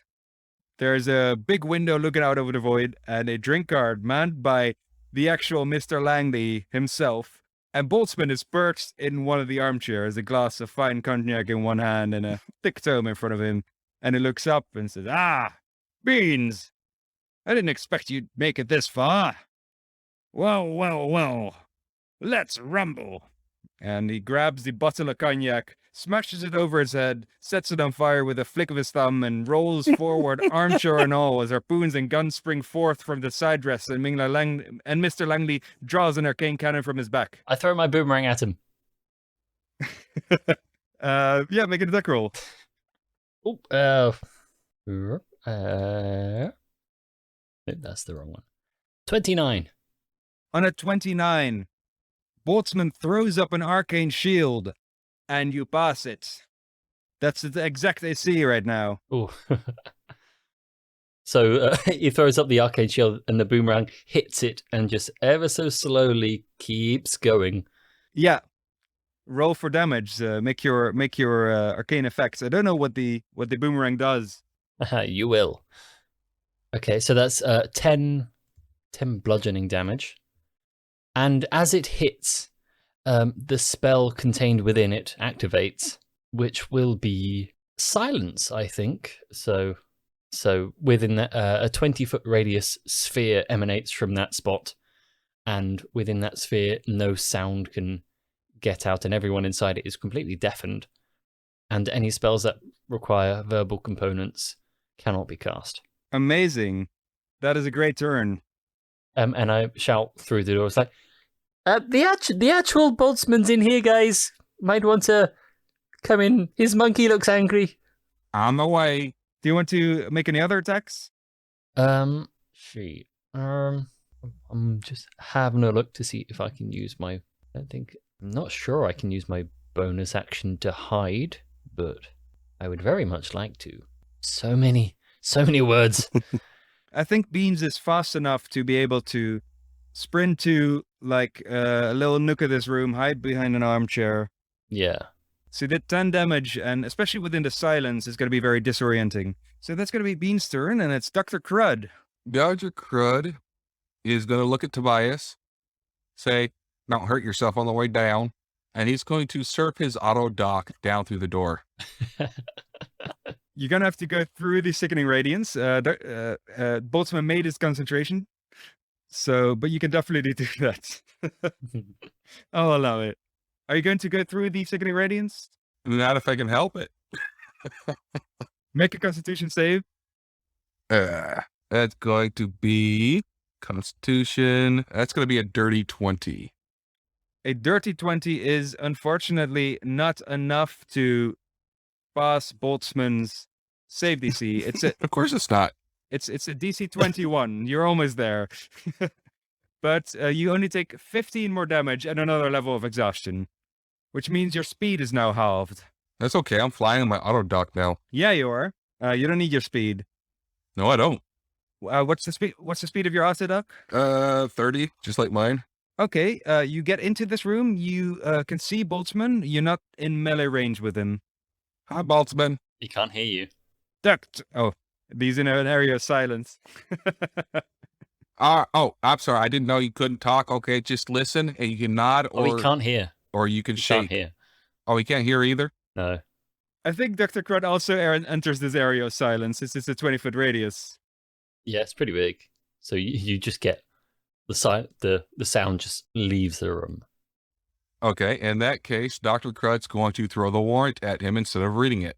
A: There's a big window looking out over the void, and a drink cart manned by the actual Mr. Langley himself. And Boltzmann is perched in one of the armchairs, a glass of fine cognac in one hand and a thick tome in front of him. And he looks up and says, "Ah, Beans! I didn't expect you'd make it this far. Well, let's rumble." And he grabs the bottle of cognac, smashes it over his head, sets it on fire with a flick of his thumb, and rolls forward, armchair and all, as harpoons and guns spring forth from the side dress, and Mr. Langley draws an arcane cannon from his back.
D: I throw my boomerang at him.
A: Yeah, make an attack roll.
D: Nope, that's the wrong one. 29.
A: On a 29, Boltzmann throws up an arcane shield, and you pass it. That's the exact AC right now.
D: Oh. So he throws up the arcade shield, and the boomerang hits it, and just ever so slowly keeps going.
A: Yeah. Roll for damage. Make your arcane effects. I don't know what the boomerang does.
D: You will. Okay, so that's 10 bludgeoning damage. And as it hits, the spell contained within it activates, which will be silence, I think. So within that, a 20-foot radius sphere emanates from that spot, and within that sphere, no sound can get out, and everyone inside it is completely deafened. And any spells that require verbal components cannot be cast.
A: Amazing. That is a great turn.
D: And I shout through the door. It's like, the actual Boltzmann's in here, guys. Might want to come in. His monkey looks angry.
C: On the way.
A: Do you want to make any other attacks?
D: I'm just having a look to see if I can use my. I'm not sure I can use my bonus action to hide, but I would very much like to. So many words.
A: I think Beans is fast enough to be able to sprint to like a little nook of this room, hide behind an armchair.
D: Yeah.
A: So he did 10 damage, and especially within the silence, it's going to be very disorienting. So that's going to be Bean's turn, and it's Dr. Crud.
C: Dr. Crud is going to look at Tobias, say, "Don't hurt yourself on the way down," and he's going to surf his auto dock down through the door.
A: You're gonna have to go through the sickening radiance. Boltzmann made his concentration, but you can definitely do that. I'll allow it. Are you going to go through the sickening radiance?
C: Not if I can help it.
A: Make a Constitution save.
C: That's going to be Constitution. That's going to be a dirty 20.
A: A dirty 20 is unfortunately not enough to pass Boltzmann's save DC.
C: Of course it's not.
A: It's a DC 21. You're almost there. But you only take 15 more damage and another level of exhaustion, which means your speed is now halved.
C: That's okay. I'm flying on my auto dock now.
A: Yeah, you are. You don't need your speed.
C: No, I don't.
A: What's the speed? What's the speed of your autoduck?
C: 30, just like mine.
A: Okay. You get into this room. You can see Boltzmann. You're not in melee range with him.
C: Hi, Boltzmann.
D: He can't hear you.
A: Ducked. Oh, he's in an area of silence.
C: I'm sorry. I didn't know you couldn't talk. Okay, just listen and you can nod
D: Oh, he can't hear.
C: or you can
D: He
C: shake.
D: can't hear.
C: Oh, he can't hear either?
D: No.
A: I think Dr. Crud also enters this area of silence. It's a 20-foot radius.
D: Yeah, it's pretty big. So you just get the sound just leaves the room.
C: Okay, in that case, Dr. Crud's going to throw the warrant at him instead of reading it.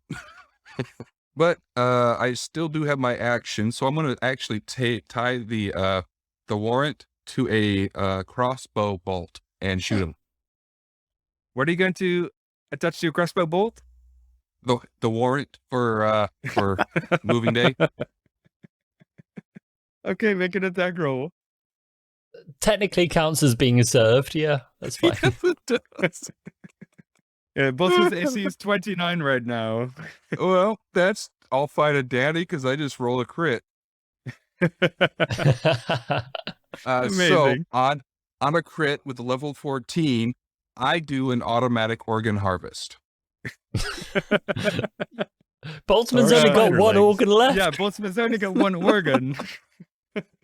C: But I still do have my action, so I'm going to actually tie the warrant to a crossbow bolt and shoot him.
A: What are you going to attach to your crossbow bolt?
C: The warrant for moving day.
A: Okay, make an attack roll.
D: Technically counts as being served. Yeah, that's fine.
C: Yes, it does.
A: Yeah, Boltzmann's AC is 29 right now.
C: Well, I'll fight a daddy because I just rolled a crit. So
A: Amazing.
C: on a crit with a level 14, I do an automatic organ harvest.
D: Boltzmann's
A: Or,
D: only got
A: spider
D: one
A: legs.
D: organ left.
A: Yeah, Boltzmann's only got one organ.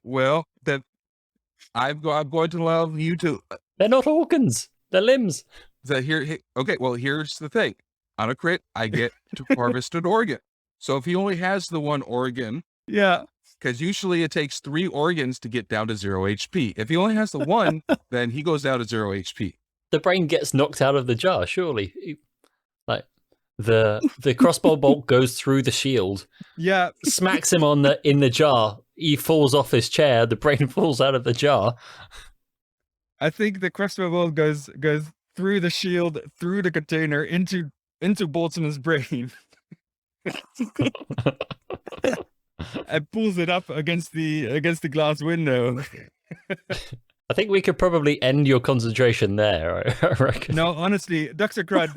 C: Well, then I'm going to allow you to.
D: They're not organs. They're limbs.
C: Okay, well, here's the thing. On a crit, I get to harvest an organ. So if he only has the one organ,
A: Yeah.
C: because usually it takes 3 organs to get down to 0 HP. If he only has the one, then he goes down to 0 HP.
D: The brain gets knocked out of the jar, surely. Like the crossbow bolt goes through the shield,
A: Yeah.
D: smacks him in the jar. He falls off his chair. The brain falls out of the jar.
A: I think the crossbow bolt goes through the shield, through the container, into Boltzmann's brain. And pulls it up against the glass window.
D: I think we could probably end your concentration there. I reckon.
A: No, honestly, Dr. Crud.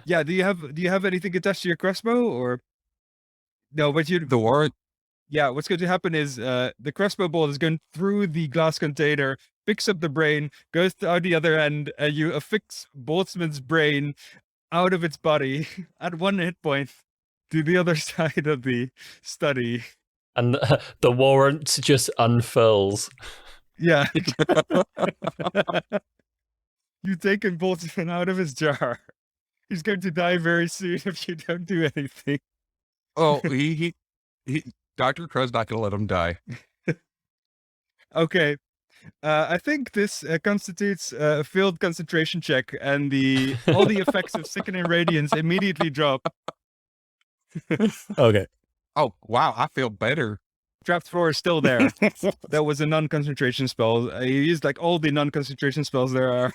A: Yeah, do you have anything attached to your crossbow or no? But
C: The warrant.
A: yeah, what's going to happen is the crossbow bolt is going through the glass container, picks up the brain, goes out the other end, and you affix Boltzmann's brain out of its body at 1 hit point to the other side of the study.
D: And the warrant just unfurls.
A: Yeah. You've taken Boltzmann out of his jar. He's going to die very soon if you don't do anything.
C: Oh, he Dr. Crow's not going to let him die.
A: Okay. I think this constitutes a failed concentration check, and all the effects of sickening radiance immediately drop.
B: Okay.
C: Oh, wow, I feel better.
A: Trapped floor is still there. That was a non-concentration spell. You used like all the non-concentration spells there are.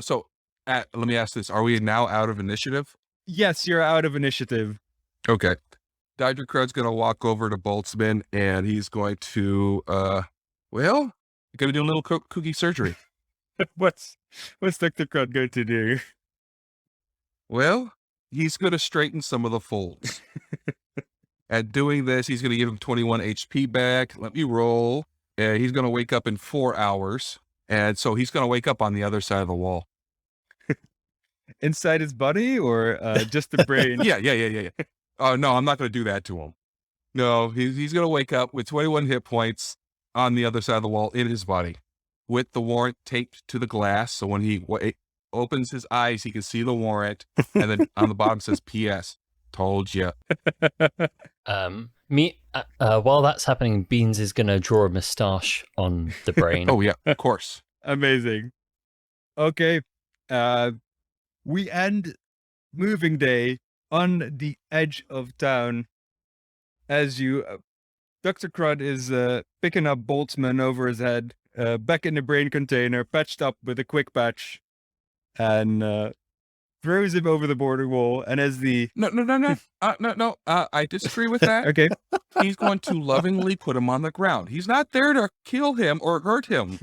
C: So let me ask this. Are we now out of initiative?
A: Yes, you're out of initiative.
C: Okay. Dr. Crud's going to walk over to Boltzmann and he's going to, going to do a little cookie surgery.
A: What's Dr. Crud going to do?
C: Well, he's going to straighten some of the folds. At doing this, he's going to give him 21 HP back. Let me roll. He's going to wake up in 4 hours. And so he's going to wake up on the other side of the wall.
A: Inside his body or just the brain?
C: Yeah. Oh, no, I'm not going to do that to him. No, he's going to wake up with 21 hit points on the other side of the wall in his body with the warrant taped to the glass. So when he opens his eyes, he can see the warrant, and then on the bottom says P.S. Told you.
D: While that's happening, Beans is going to draw a moustache on the brain.
C: Oh, yeah, of course.
A: Amazing. Okay. We end moving day on the edge of town as you Dr. Crud is picking up Boltzmann over his head, back in the brain container, patched up with a quick patch, and throws him over the border wall. And as the
C: No. I disagree with that.
A: okay,
C: He's going to lovingly put him on the ground. He's not there to kill him or hurt him.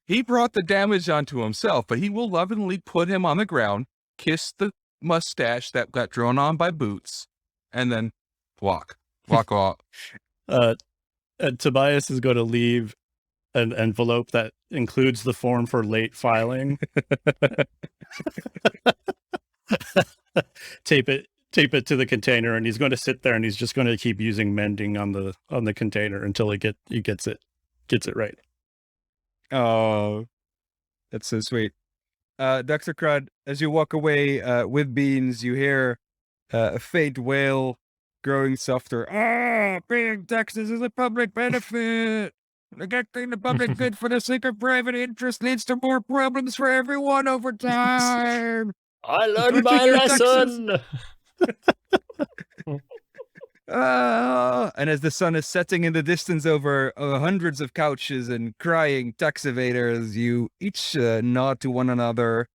C: He brought the damage onto himself, but he will lovingly put him on the ground, kiss the mustache that got drawn on by Boots, and then walk off.
B: Tobias is going to leave an envelope that includes the form for late filing. Tape it to the container, and he's going to sit there and he's just going to keep using mending on the container until he gets it right.
A: oh, that's so sweet. Dr. Crud, as you walk away with Beans, you hear a faint wail growing softer. Paying taxes is a public benefit. Neglecting the public good for the sake of private interest leads to more problems for everyone over time.
D: I learned my lesson.
A: And as the sun is setting in the distance over hundreds of couches and crying tax evaders, you each nod to one another,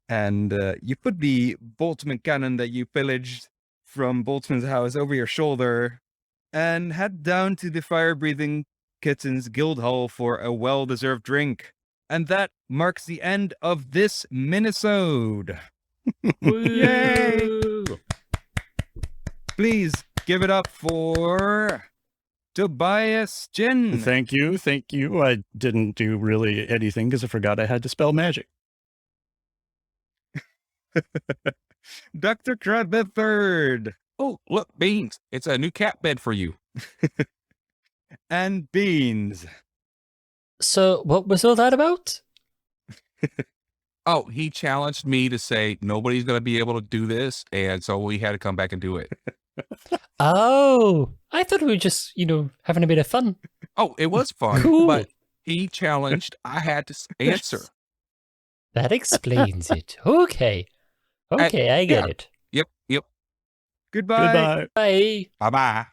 A: and you put the Boltzmann cannon that you pillaged from Boltzmann's house over your shoulder and head down to the Fire-Breathing Kittens Guild Hall for a well-deserved drink. And that marks the end of this minisode. Yay! Please give it up for Tobias Jin.
B: Thank you. I didn't do really anything because I forgot I had to spell magic.
A: Dr. Crud the Third.
C: Oh, look, Beans. It's a new cat bed for you.
A: And Beans.
D: So, what was all that about?
C: Oh, he challenged me to say nobody's going to be able to do this, and so we had to come back and do it.
D: Oh, I thought we were just, having a bit of fun.
C: Oh, it was fun,
D: Cool.
C: but he challenged. I had to answer.
D: That explains it. Okay, I get
C: yeah.
D: it.
C: Yep.
A: Goodbye.
B: Goodbye.
D: Bye.
C: Bye-bye.